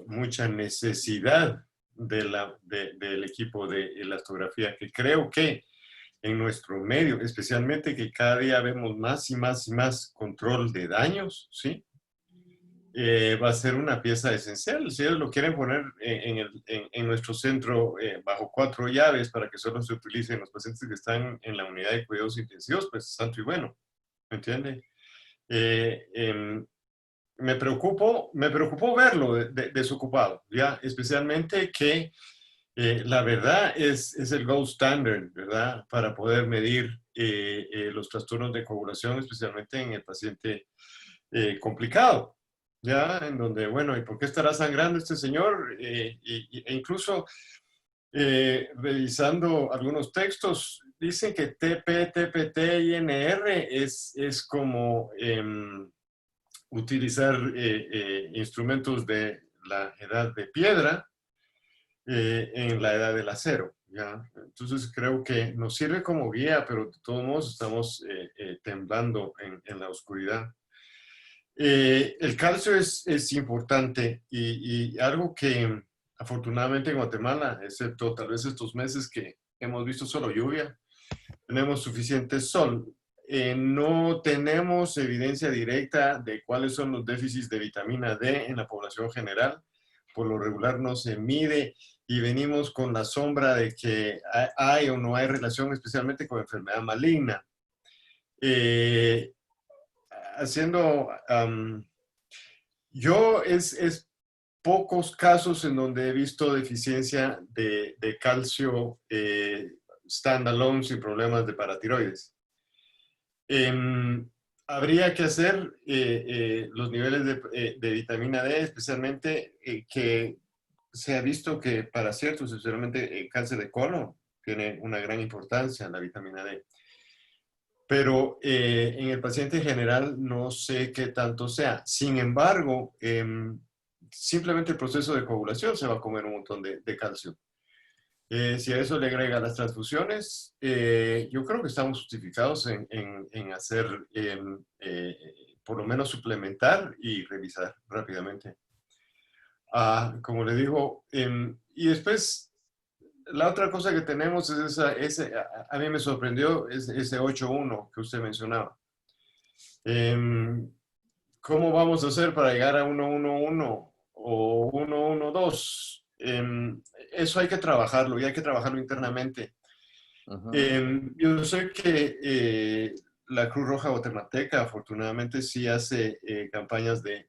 mucha necesidad del equipo de elastografía, que creo que en nuestro medio, especialmente que cada día vemos más y más y más control de daños, ¿sí? va a ser una pieza esencial. Si ellos lo quieren poner en nuestro centro bajo 4 llaves para que solo se utilicen los pacientes que están en la unidad de cuidados intensivos, pues santo y bueno, ¿me entiende? Me preocupó verlo desocupado, ¿ya? Especialmente que la verdad es el gold standard, ¿verdad? Para poder medir los trastornos de coagulación, especialmente en el paciente complicado, ¿ya? En donde, bueno, ¿y por qué estará sangrando este señor? E incluso revisando algunos textos, dicen que TP, TPT y NR es como utilizar instrumentos de la edad de piedra en la edad del acero, ¿ya? Entonces creo que nos sirve como guía, pero de todos modos estamos temblando en la oscuridad. El calcio es importante y algo que afortunadamente en Guatemala, excepto tal vez estos meses que hemos visto solo lluvia, tenemos suficiente sol. No tenemos evidencia directa de cuáles son los déficits de vitamina D en la población general. Por lo regular no se mide y venimos con la sombra de que hay o no hay relación, especialmente con enfermedad maligna. Yo es pocos casos en donde he visto deficiencia de calcio standalone sin problemas de paratiroides. Habría que hacer los niveles de vitamina D, especialmente que se ha visto que para ciertos, especialmente el cáncer de colon, tiene una gran importancia la vitamina D. Pero en el paciente general no sé qué tanto sea. Sin embargo, simplemente el proceso de coagulación se va a comer un montón de calcio. Si a eso le agrega las transfusiones, yo creo que estamos justificados en hacer, por lo menos suplementar y revisar rápidamente. Como le digo, y después, la otra cosa que tenemos es a mí me sorprendió, ese 8-1 que usted mencionaba. ¿Cómo vamos a hacer para llegar a 1-1-1 o 1-1-2? Eso hay que trabajarlo y hay que trabajarlo internamente. Yo sé que la Cruz Roja Guatemalteca afortunadamente sí hace campañas de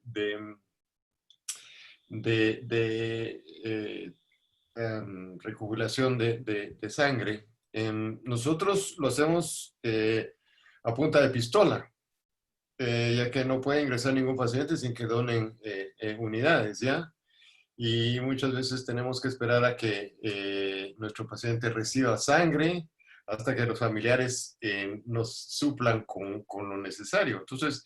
recoagulación de sangre. Nosotros lo hacemos a punta de pistola, ya que no puede ingresar ningún paciente sin que donen unidades, ¿ya? Y muchas veces tenemos que esperar a que nuestro paciente reciba sangre hasta que los familiares nos suplan con lo necesario. Entonces,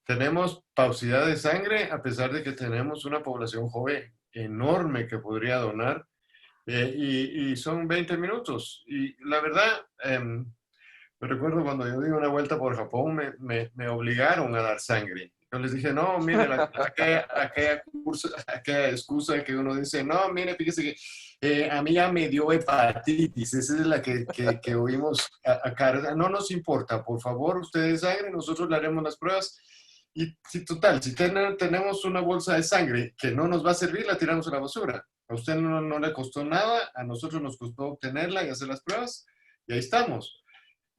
tenemos pausidad de sangre a pesar de que tenemos una población joven enorme que podría donar y son 20 minutos. Y la verdad, me recuerdo cuando yo di una vuelta por Japón, me obligaron a dar sangre. Yo les dije, no, mire, aquella excusa que uno dice, no, mire, fíjese que a mí ya me dio hepatitis. Esa es la que oímos acá. No nos importa, por favor, ustedes sangre, nosotros le haremos las pruebas. Y si total, si tenemos una bolsa de sangre que no nos va a servir, la tiramos a la basura. A usted no le costó nada, a nosotros nos costó obtenerla y hacer las pruebas, y ahí estamos.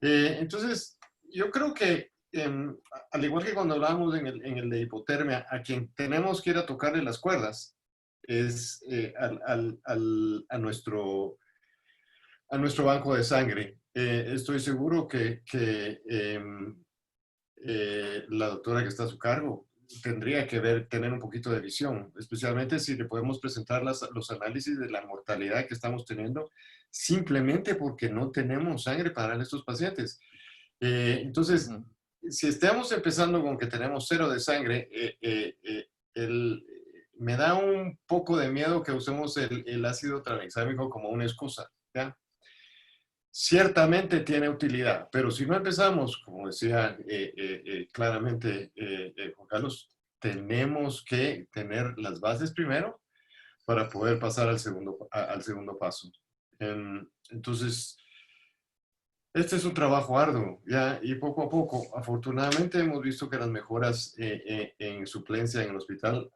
Entonces, yo creo que, al igual que cuando hablábamos en el de hipotermia, a quien tenemos que ir a tocarle las cuerdas es a nuestro banco de sangre. Estoy seguro que la doctora que está a su cargo tendría que tener un poquito de visión, especialmente si le podemos presentar los análisis de la mortalidad que estamos teniendo simplemente porque no tenemos sangre para darle a estos pacientes. Entonces, si estamos empezando con que tenemos 0 de sangre, me da un poco de miedo que usemos el ácido tranexámico como una excusa, ¿ya? Ciertamente tiene utilidad, pero si no empezamos, como decía claramente Juan Carlos, tenemos que tener las bases primero para poder pasar al segundo paso. Entonces, Este es un trabajo arduo, ¿ya? Y poco a poco, afortunadamente hemos visto que las mejoras en suplencia en el hospital,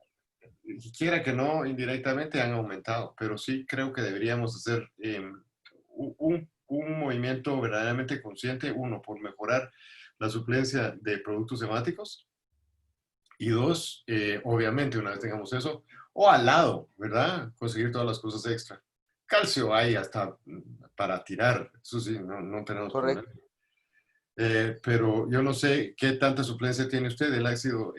quiera que no, indirectamente han aumentado, pero sí creo que deberíamos hacer un movimiento verdaderamente consciente, uno, por mejorar la suplencia de productos hemáticos, y dos, obviamente, una vez tengamos eso, o al lado, ¿verdad? Conseguir todas las cosas extra. Calcio hay hasta para tirar, eso sí, no tenemos problema. Correcto. Pero yo no sé qué tanta suplencia tiene usted del ácido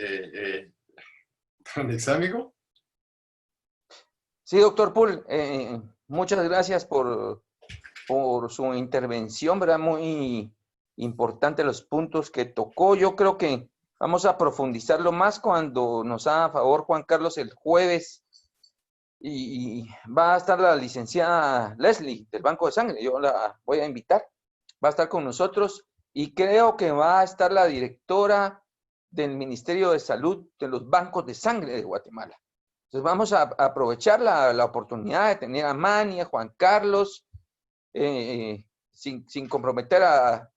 tranexámico. Sí, doctor Poole, muchas gracias por su intervención, ¿verdad? Muy importante los puntos que tocó. Yo creo que vamos a profundizarlo más cuando nos haga favor Juan Carlos el jueves y va a estar la licenciada Leslie del Banco de Sangre. Yo la voy a invitar, va a estar con nosotros y creo que va a estar la directora del Ministerio de Salud de los bancos de sangre de Guatemala. Entonces vamos a aprovechar la oportunidad de tener a Manny, a Juan Carlos, sin comprometer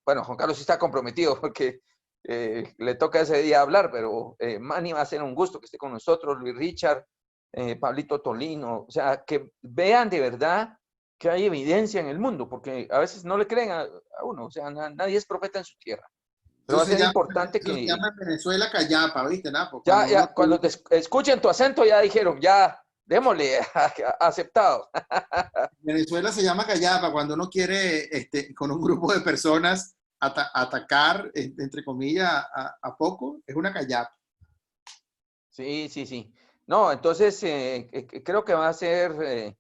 bueno, Juan Carlos sí está comprometido porque le toca ese día hablar, pero Manny va a ser un gusto que esté con nosotros, Luis Richard, Pablito Tolino, o sea, que vean de verdad que hay evidencia en el mundo, porque a veces no le creen a uno, o sea, nadie es profeta en su tierra. Pero va a ser importante Eso se que llama en Venezuela callapa, ¿viste, Napo? cuando te escuchen tu acento ya dijeron, ya, démosle, aceptado. En Venezuela se llama callapa cuando uno quiere, con un grupo de personas, atacar, entre comillas, a poco, es una callapa. Sí, sí, sí. No, entonces creo que va a ser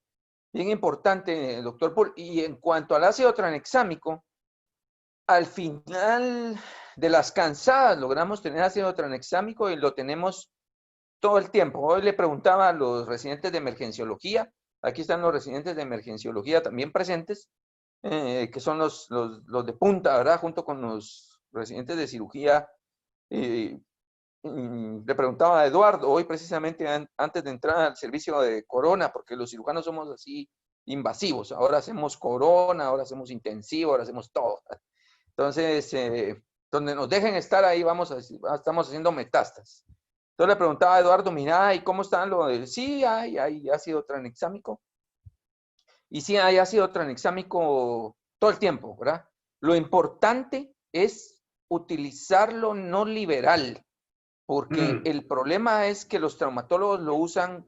bien importante, doctor Poole. Y en cuanto al ácido tranexámico, al final de las cansadas logramos tener ácido tranexámico y lo tenemos todo el tiempo. Hoy le preguntaba a los residentes de emergenciología, aquí están los residentes de emergenciología también presentes, que son los de punta, ¿verdad? Junto con los residentes de cirugía. Le preguntaba a Eduardo, hoy precisamente antes de entrar al servicio de corona, porque los cirujanos somos así invasivos, ahora hacemos corona, ahora hacemos intensivo, ahora hacemos todo. Entonces, donde nos dejen estar ahí, estamos haciendo metástasis. Entonces le preguntaba a Eduardo, mira, ¿y cómo están lo de? Sí, hay ácido tranexámico. Y sí, hay ácido tranexámico todo el tiempo, ¿verdad? Lo importante es utilizarlo no liberal, porque el problema es que los traumatólogos lo usan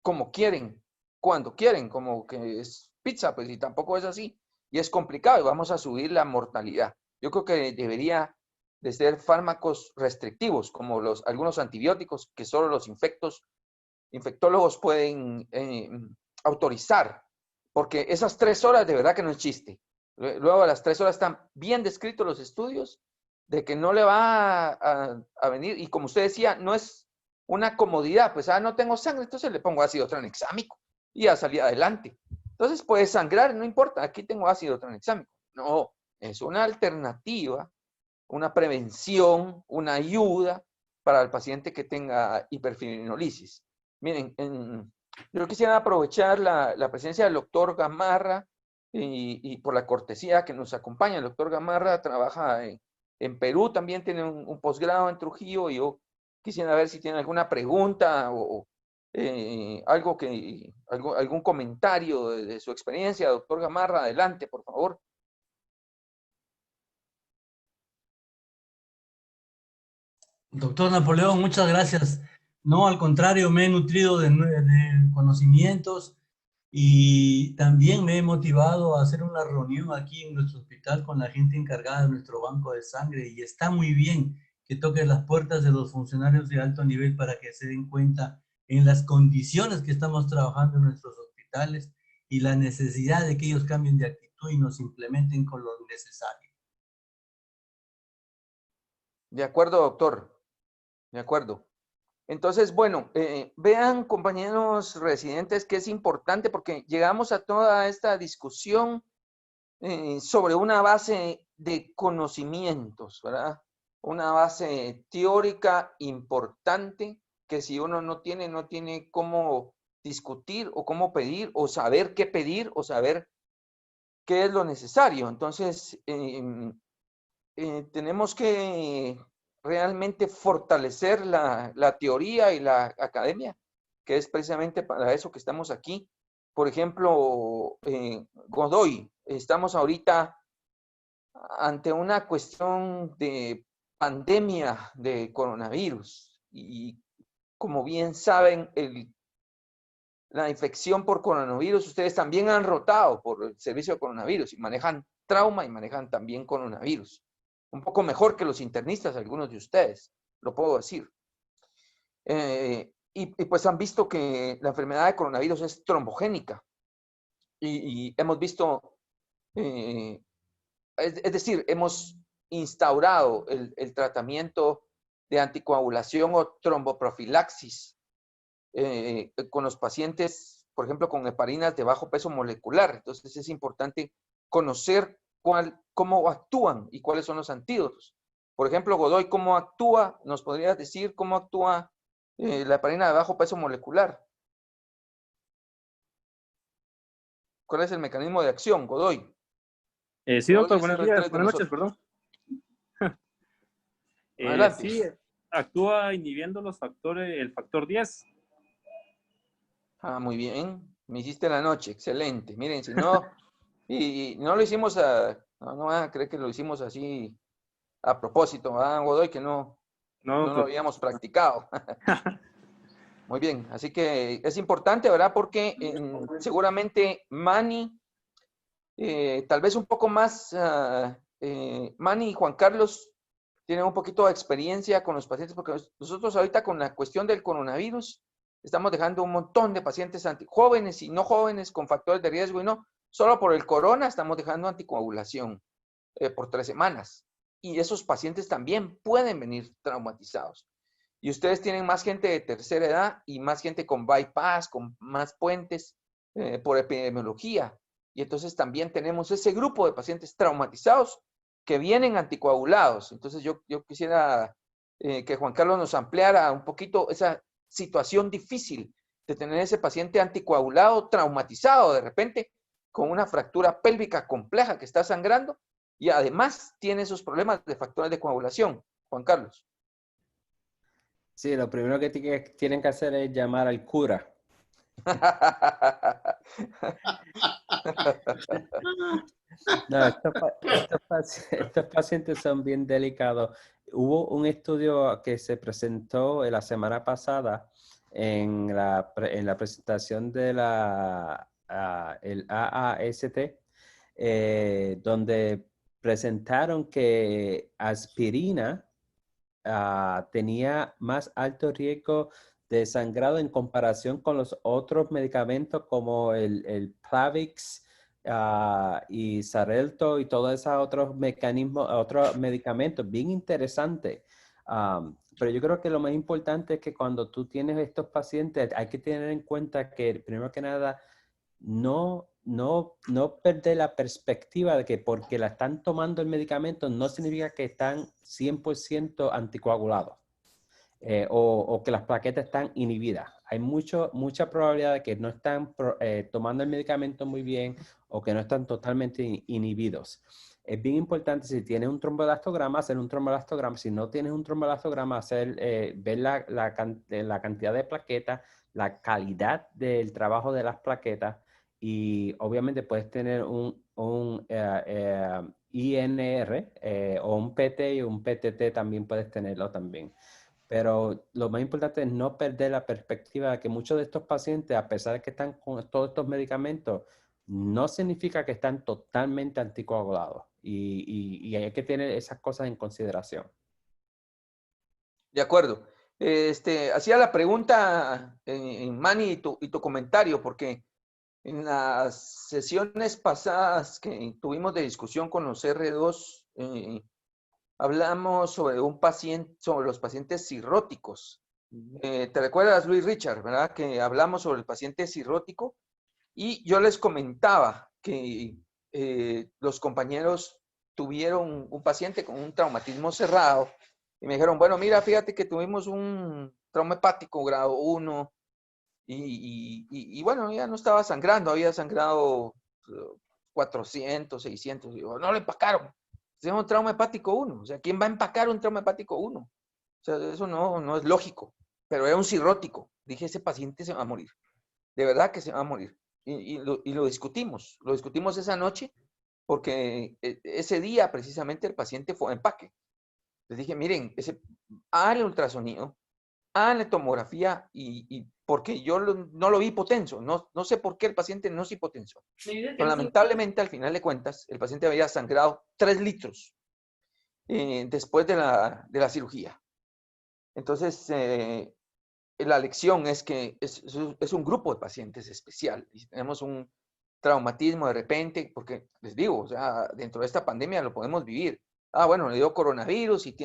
como quieren, cuando quieren, como que es pizza, pues y tampoco es así. Y es complicado y vamos a subir la mortalidad. Yo creo que debería de ser fármacos restrictivos, como algunos antibióticos que solo los infectólogos pueden autorizar, porque esas 3 horas de verdad que no es chiste. Luego a las 3 horas están bien descritos los estudios de que no le va a venir, y como usted decía, no es una comodidad, pues no tengo sangre, entonces le pongo ácido tranexámico y ya salí adelante. Entonces puede sangrar, no importa, aquí tengo ácido tranexámico. No, es una alternativa, una prevención, una ayuda para el paciente que tenga hiperfilinolisis. Miren, yo quisiera aprovechar la presencia del doctor Gamarra y por la cortesía que nos acompaña. El doctor Gamarra trabaja en Perú, también tiene un posgrado en Trujillo, y yo quisiera ver si tiene alguna pregunta o algún comentario de su experiencia. Doctor Gamarra, adelante, por favor. Doctor Napoleón, muchas gracias. No, al contrario, me he nutrido de conocimientos y también me he motivado a hacer una reunión aquí en nuestro hospital con la gente encargada de nuestro banco de sangre, y está muy bien que toque las puertas de los funcionarios de alto nivel para que se den cuenta en las condiciones que estamos trabajando en nuestros hospitales y la necesidad de que ellos cambien de actitud y nos implementen con lo necesario. De acuerdo, doctor. De acuerdo. Entonces, bueno, vean, compañeros residentes, que es importante porque llegamos a toda esta discusión sobre una base de conocimientos, ¿verdad? Una base teórica importante que si uno no tiene cómo discutir o cómo pedir o saber qué pedir o saber qué es lo necesario. Entonces, tenemos que realmente fortalecer la teoría y la academia, que es precisamente para eso que estamos aquí. Por ejemplo, Godoy, estamos ahorita ante una cuestión de pandemia de coronavirus y como bien saben, la infección por coronavirus, ustedes también han rotado por el servicio de coronavirus y manejan trauma y manejan también coronavirus. Un poco mejor que los internistas, algunos de ustedes, lo puedo decir. Y pues han visto que la enfermedad de coronavirus es trombogénica. Y hemos visto, es decir, hemos instaurado el tratamiento de anticoagulación o tromboprofilaxis con los pacientes, por ejemplo, con heparinas de bajo peso molecular. Entonces es importante conocer cómo actúan y cuáles son los antídotos. Por ejemplo, Godoy, ¿cómo actúa? ¿Nos podrías decir cómo actúa la heparina de bajo peso molecular? ¿Cuál es el mecanismo de acción, Godoy? Sí, doctor, buenos días, buenas noches, perdón. Adelante. Sí, actúa inhibiendo el factor 10. Ah, muy bien. Me hiciste la noche, excelente. Miren, si no, y no lo hicimos no van a creer que lo hicimos así a propósito, ¿verdad, Godoy? Que no lo habíamos practicado. Muy bien, así que es importante, ¿verdad? Porque seguramente Manny, tal vez un poco más, Manny y Juan Carlos tienen un poquito de experiencia con los pacientes, porque nosotros ahorita con la cuestión del coronavirus estamos dejando un montón de pacientes jóvenes y no jóvenes con factores de riesgo y no, solo por el corona estamos dejando anticoagulación por 3 semanas. Y esos pacientes también pueden venir traumatizados. Y ustedes tienen más gente de tercera edad y más gente con bypass, con más puentes por epidemiología. Y entonces también tenemos ese grupo de pacientes traumatizados que vienen anticoagulados. Entonces yo quisiera que Juan Carlos nos ampliara un poquito esa situación difícil de tener ese paciente anticoagulado, traumatizado de repente, con una fractura pélvica compleja que está sangrando y además tiene esos problemas de factores de coagulación. Juan Carlos. Sí, lo primero que tienen que hacer es llamar al cura. No, estos pacientes son bien delicados. Hubo un estudio que se presentó la semana pasada en la presentación de el AAST, donde presentaron que aspirina tenía más alto riesgo de sangrado en comparación con los otros medicamentos como el Plavix y Xarelto y todos esos otros mecanismos, otros medicamentos, bien interesante. Pero yo creo que lo más importante es que cuando tú tienes estos pacientes hay que tener en cuenta que primero que nada no perder la perspectiva de que porque la están tomando el medicamento no significa que están 100% anticoagulados o que las plaquetas están inhibidas. Hay mucha probabilidad de que no están tomando el medicamento muy bien o que no están totalmente inhibidos. Es bien importante, si tienes un tromboelastograma, hacer un tromboelastograma. Si no tienes un tromboelastograma, ver la cantidad de plaquetas, la calidad del trabajo de las plaquetas. Y obviamente puedes tener un INR o un PT y un PTT también puedes tenerlo también. Pero lo más importante es no perder la perspectiva de que muchos de estos pacientes, a pesar de que están con todos estos medicamentos, no significa que están totalmente anticoagulados. Y hay que tener esas cosas en consideración. De acuerdo. Hacía la pregunta, Manny, y tu comentario, porque en las sesiones pasadas que tuvimos de discusión con los R2, hablamos sobre sobre los pacientes cirróticos. ¿Te recuerdas, Luis Richard, verdad? Que hablamos sobre el paciente cirrótico y yo les comentaba que los compañeros tuvieron un paciente con un traumatismo cerrado y me dijeron, bueno, mira, fíjate que tuvimos un trauma hepático grado 1 y bueno, ya no estaba sangrando, había sangrado 400, 600. Digo, no lo empacaron. Es un trauma hepático 1. O sea, ¿quién va a empacar un trauma hepático 1? O sea, eso no es lógico. Pero era un cirrótico. Dije, ese paciente se va a morir. De verdad que se va a morir. Y lo discutimos. Lo discutimos esa noche porque ese día precisamente el paciente fue a empaque. Les dije, miren, háganle ultrasonido, háganle tomografía y porque yo no lo vi hipotenso. No sé por qué el paciente no es hipotenso. Pero lamentablemente, al final de cuentas, el paciente había sangrado 3 litros después de la cirugía. Entonces, la lección es que es un grupo de pacientes especial. Y si tenemos un traumatismo de repente, porque les digo, o sea, dentro de esta pandemia lo podemos vivir. Bueno, le dio coronavirus y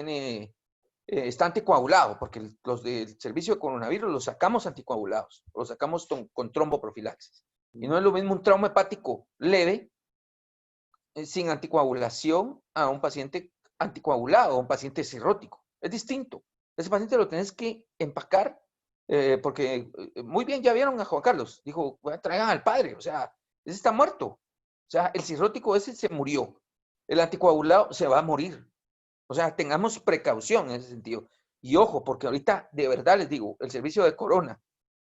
está anticoagulado, porque los del servicio de coronavirus los sacamos anticoagulados, los sacamos con tromboprofilaxis. Y no es lo mismo un trauma hepático leve, sin anticoagulación, a un paciente anticoagulado, a un paciente cirrótico. Es distinto. Ese paciente lo tienes que empacar, porque muy bien, ya vieron a Juan Carlos, dijo, traigan al padre, o sea, ese está muerto. O sea, el cirrótico ese se murió. El anticoagulado se va a morir. O sea, tengamos precaución en ese sentido. Y ojo, porque ahorita, de verdad les digo, el servicio de Corona,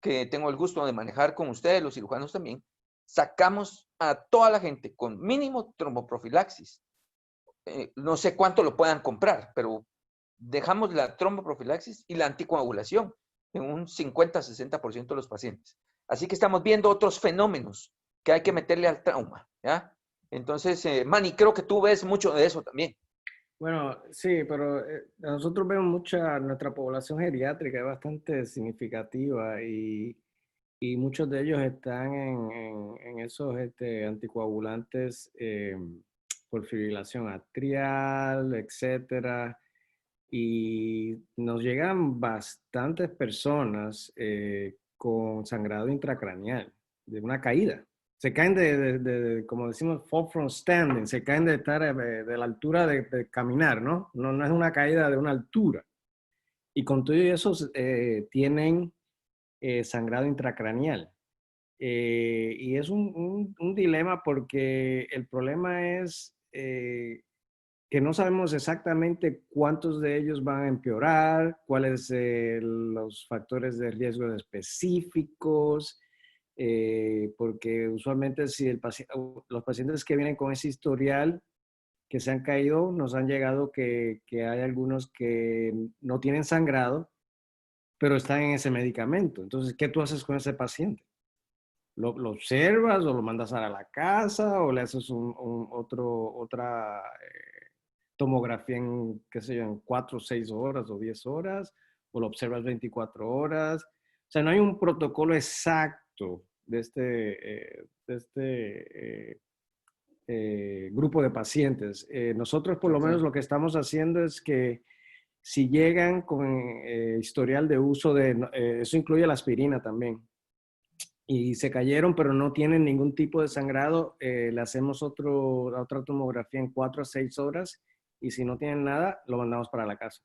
que tengo el gusto de manejar con ustedes, los cirujanos también, sacamos a toda la gente con mínimo tromboprofilaxis. No sé cuánto lo puedan comprar, pero dejamos la tromboprofilaxis y la anticoagulación en un 50-60% de los pacientes. Así que estamos viendo otros fenómenos que hay que meterle al trauma, ¿ya? Entonces, Manny, creo que tú ves mucho de eso también. Bueno, sí, pero nosotros vemos nuestra población geriátrica es bastante significativa y muchos de ellos están en esos anticoagulantes por fibrilación atrial, etcétera. Y nos llegan bastantes personas con sangrado intracraneal, de una caída. Se caen como decimos, fall from standing, se caen de estar de la altura de caminar, ¿no? No es una caída de una altura. Y con todo eso tienen sangrado intracraneal. Y es un dilema porque el problema es que no sabemos exactamente cuántos de ellos van a empeorar, cuáles los factores de riesgo específicos, porque usualmente si los pacientes que vienen con ese historial que se han caído, nos han llegado que hay algunos que no tienen sangrado, pero están en ese medicamento. Entonces, ¿qué tú haces con ese paciente? ¿Lo observas o lo mandas a la casa o le haces otra tomografía en, qué sé yo, en 4, 6 horas o 10 horas, o lo observas 24 horas? O sea, no hay un protocolo exacto de este grupo de pacientes. Nosotros, por lo menos, lo que estamos haciendo es que si llegan con historial de uso eso incluye la aspirina también, y se cayeron, pero no tienen ningún tipo de sangrado, le hacemos otra tomografía en 4 a 6 horas, y si no tienen nada, lo mandamos para la casa.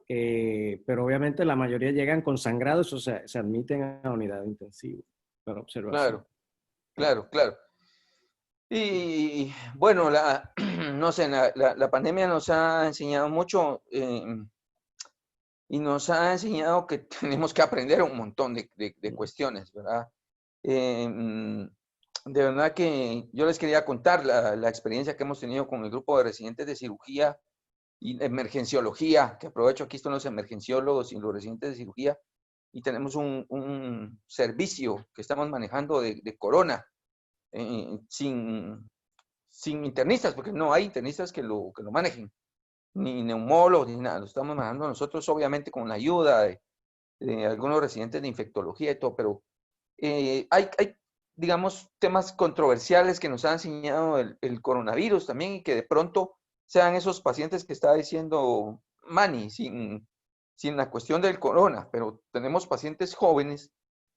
Pero obviamente la mayoría llegan con sangrados, o sea, se admiten a la unidad intensiva para observación. Claro. Y bueno, no sé, la pandemia nos ha enseñado mucho y nos ha enseñado que tenemos que aprender un montón de cuestiones, ¿verdad? De verdad que yo les quería contar la experiencia que hemos tenido con el grupo de residentes de cirugía y emergenciología, que aprovecho, aquí están los emergenciólogos y los residentes de cirugía, y tenemos un servicio que estamos manejando de Corona, sin internistas, porque no hay internistas que lo manejen, ni neumólogos, ni nada. Lo estamos manejando nosotros, obviamente, con la ayuda de algunos residentes de infectología y todo, pero hay, digamos, temas controversiales que nos ha enseñado el coronavirus también, y que de pronto sean esos pacientes que está diciendo Manny, sin la cuestión del corona, pero tenemos pacientes jóvenes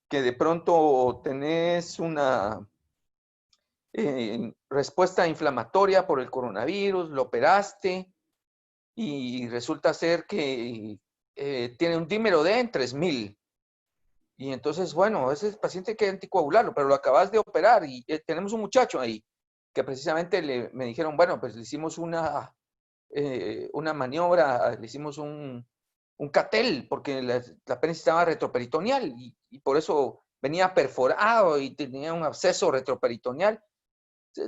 que de pronto tenés una respuesta inflamatoria por el coronavirus, lo operaste y resulta ser que tiene un dímero D en 3000. Y entonces, bueno, ese paciente hay que anticoagularlo, pero lo acabas de operar y tenemos un muchacho ahí que precisamente me dijeron, bueno, pues le hicimos una maniobra, le hicimos un catel, porque la apéndice estaba retroperitoneal y por eso venía perforado y tenía un absceso retroperitoneal.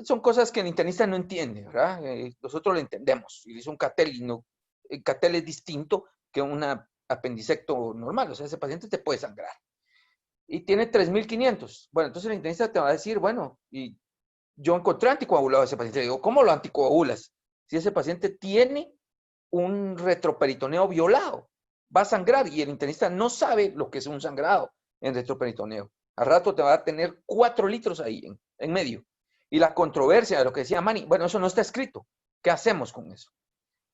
Son cosas que el internista no entiende, ¿verdad? Nosotros lo entendemos. Y hizo un catel y no, el catel es distinto que un apendicecto normal. O sea, ese paciente te puede sangrar. Y tiene 3.500. Bueno, entonces el internista te va a decir, bueno, y yo encontré anticoagulado a ese paciente. Le digo, ¿cómo lo anticoagulas? Si ese paciente tiene un retroperitoneo violado, va a sangrar y el internista no sabe lo que es un sangrado en retroperitoneo. Al rato te va a tener 4 litros ahí en medio. Y la controversia de lo que decía Manny, bueno, eso no está escrito. ¿Qué hacemos con eso?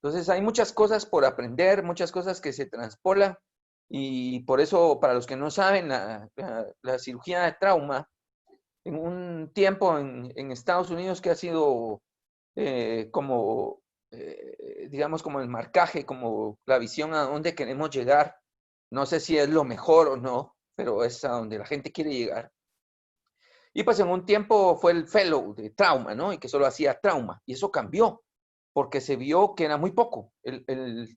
Entonces hay muchas cosas por aprender, muchas cosas que se transpolan y por eso, para los que no saben, la cirugía de trauma, en un tiempo en Estados Unidos que ha sido digamos, como el marcaje, como la visión a dónde queremos llegar. No sé si es lo mejor o no, pero es a donde la gente quiere llegar. Y pues en un tiempo fue el fellow de trauma, ¿no? Y que solo hacía trauma. Y eso cambió, porque se vio que era muy poco. El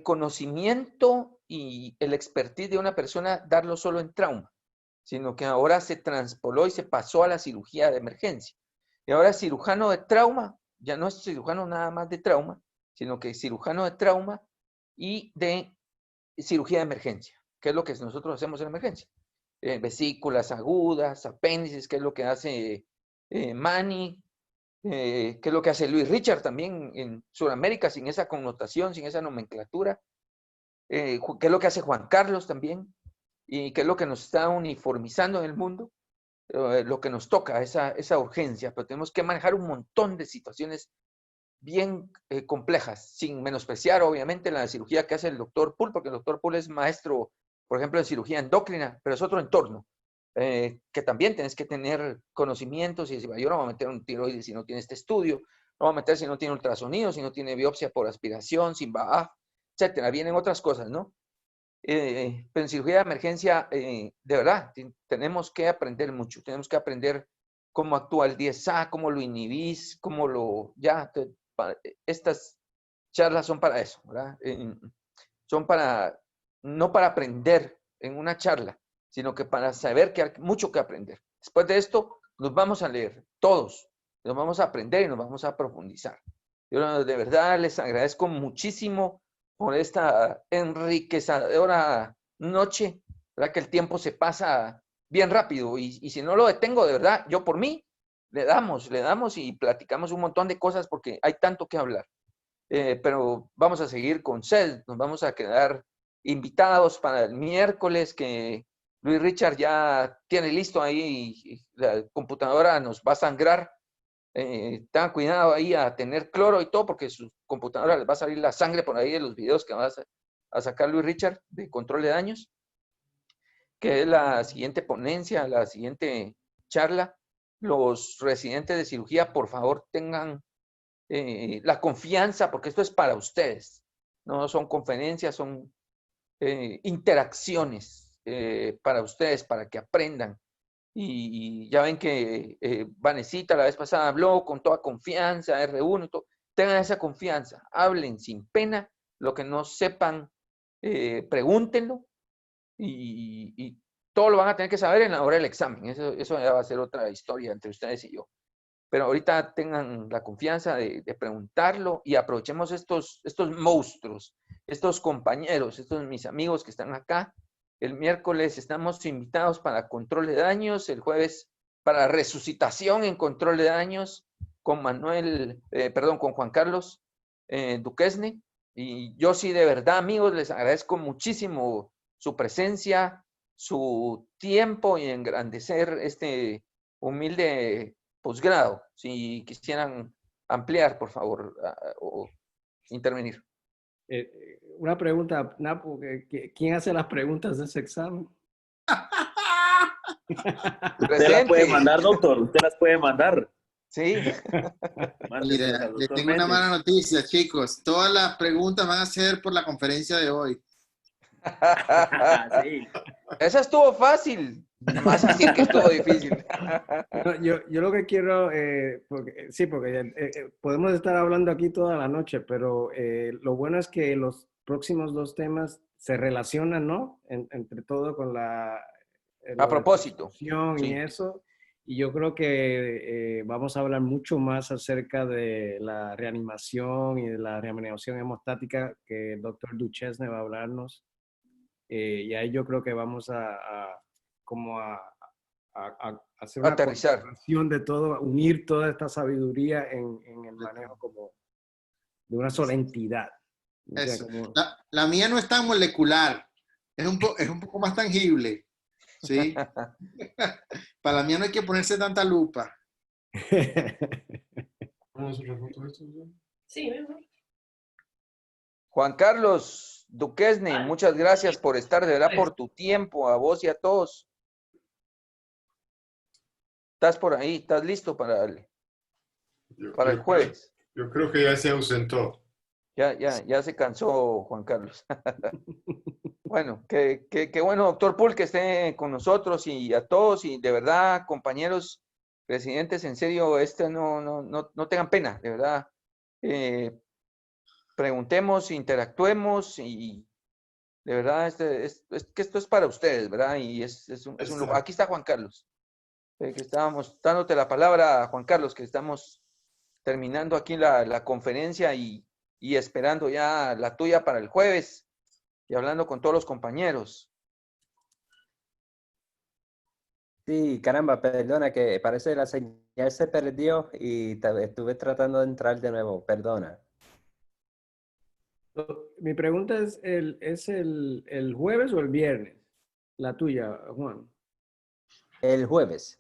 conocimiento y el expertise de una persona, darlo solo en trauma, sino que ahora se transpoló y se pasó a la cirugía de emergencia. Y ahora cirujano de trauma, ya no es cirujano nada más de trauma, sino que es cirujano de trauma y de cirugía de emergencia, que es lo que nosotros hacemos en emergencia. Vesículas agudas, apéndices, que es lo que hace Manny, que es lo que hace Luis Richard también en Sudamérica, sin esa connotación, sin esa nomenclatura, que es lo que hace Juan Carlos también, y que es lo que nos está uniformizando en el mundo, lo que nos toca, esa urgencia, pero tenemos que manejar un montón de situaciones bien complejas, sin menospreciar obviamente la cirugía que hace el doctor Poole, porque el doctor Poole es maestro, por ejemplo, en cirugía endocrina, pero es otro entorno, que también tienes que tener conocimientos y decir, yo no voy a meter un tiroides si no tiene este estudio, no voy a meter si no tiene ultrasonido, si no tiene biopsia por aspiración, sin BAAF, etcétera. Vienen otras cosas, ¿no? Pero en cirugía de emergencia, de verdad, tenemos que aprender mucho, tenemos que aprender cómo actúa el 10A, cómo lo inhibís, cómo lo... estas charlas son para eso, ¿verdad? Son para, no para aprender en una charla, sino que para saber que hay mucho que aprender. Después de esto, nos vamos a leer, todos, nos vamos a aprender y nos vamos a profundizar. Yo de verdad les agradezco muchísimo por esta enriquecedora noche, ¿verdad? Que el tiempo se pasa bien rápido y si no lo detengo, de verdad, yo por mí, le damos y platicamos un montón de cosas porque hay tanto que hablar. Pero vamos a seguir con sed, nos vamos a quedar invitados para el miércoles, que Luis Richard ya tiene listo ahí y la computadora nos va a sangrar. Tengan cuidado ahí a tener cloro y todo, porque su computadora les va a salir la sangre por ahí de los videos que va a sacar Luis Richard de control de daños, que es la siguiente ponencia, la siguiente charla. Los residentes de cirugía, por favor, tengan la confianza, porque esto es para ustedes. No son conferencias, son interacciones para ustedes, para que aprendan. Y ya ven que Vanesita la vez pasada habló con toda confianza, R1 y todo. Tengan esa confianza, hablen sin pena, lo que no sepan, pregúntenlo y todo lo van a tener que saber en la hora del examen. Eso ya va a ser otra historia entre ustedes y yo. Pero ahorita tengan la confianza de preguntarlo y aprovechemos estos monstruos, estos compañeros, estos mis amigos que están acá. El miércoles estamos invitados para control de daños, el jueves para resucitación en control de daños con con Juan Carlos Duquesne. Y yo sí, de verdad, amigos, les agradezco muchísimo su presencia, su tiempo y engrandecer este humilde posgrado. Si quisieran ampliar, por favor, o intervenir. Una pregunta, Napo, ¿quién hace las preguntas de ese examen? Usted las puede mandar, doctor, usted las puede mandar. Sí. Mira, les tengo una mala noticia, chicos. Todas las preguntas van a ser por la conferencia de hoy. Sí. Esa estuvo fácil. Más decir que estuvo difícil. No, yo lo que quiero, porque podemos estar hablando aquí toda la noche, pero lo bueno es que los próximos dos temas se relacionan, ¿no? Entre todo con A lo de la propósito. discusión y Sí. eso. Y yo creo que vamos a hablar mucho más acerca de la reanimación y de la reanimación hemostática que el doctor Duchesne va a hablarnos. Y ahí yo creo que vamos como a hacer una Aterrizar. concentración de todo, unir toda esta sabiduría en el manejo como de una sola entidad. O sea, Eso. como- La mía no es tan molecular, es un poco más tangible, ¿sí? Para la mía no hay que ponerse tanta lupa. ¿Vamos a hacer una foto de esto? Sí, mejor. Juan Carlos Duquesne, muchas gracias por estar, de verdad, por tu tiempo, a vos y a todos. Estás por ahí, estás listo para el jueves. Yo creo que ya se ausentó. Ya se cansó Juan Carlos. Bueno, qué bueno, doctor Pool, que esté con nosotros y a todos. Y de verdad, compañeros residentes, en serio, no tengan pena, de verdad. Preguntemos, interactuemos y de verdad, es que esto es para ustedes, ¿verdad? Y es un lujo. Aquí está Juan Carlos, que estábamos dándote la palabra, Juan Carlos, que estamos terminando aquí la conferencia y esperando ya la tuya para el jueves y hablando con todos los compañeros. Sí, caramba, perdona, que parece que la señal se perdió y estuve tratando de entrar de nuevo, perdona. Mi pregunta es el jueves o el viernes? La tuya, Juan. El jueves.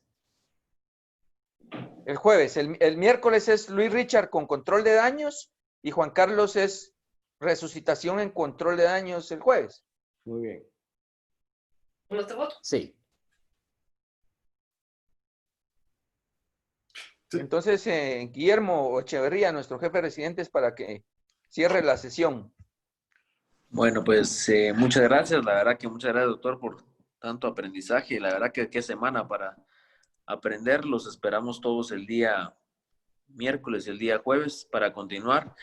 El jueves, el miércoles es Luis Richard con control de daños y Juan Carlos es resucitación en control de daños el jueves. Muy bien. ¿No te voto? Sí. Entonces, Guillermo Echeverría, nuestro jefe de residentes, para que cierre la sesión. Bueno, pues muchas gracias. La verdad que muchas gracias, doctor, por tanto aprendizaje. La verdad que qué semana para aprender. Los esperamos todos el día miércoles y el día jueves para continuar.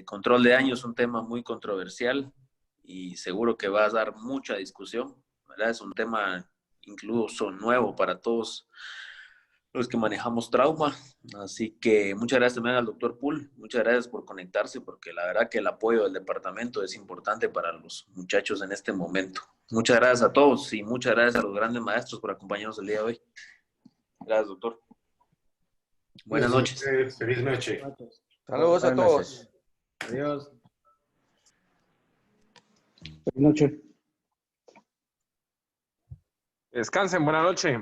Control de daño es un tema muy controversial y seguro que va a dar mucha discusión, ¿verdad? Es un tema incluso nuevo para todos los que manejamos trauma. Así que muchas gracias también al doctor Pool. Muchas gracias por conectarse, porque la verdad que el apoyo del departamento es importante para los muchachos en este momento. Muchas gracias a todos y muchas gracias a los grandes maestros por acompañarnos el día de hoy. Gracias, doctor. Buenas noches. Feliz noche. Saludos a todos. Adiós. Buenas noches. Descansen, buena noche.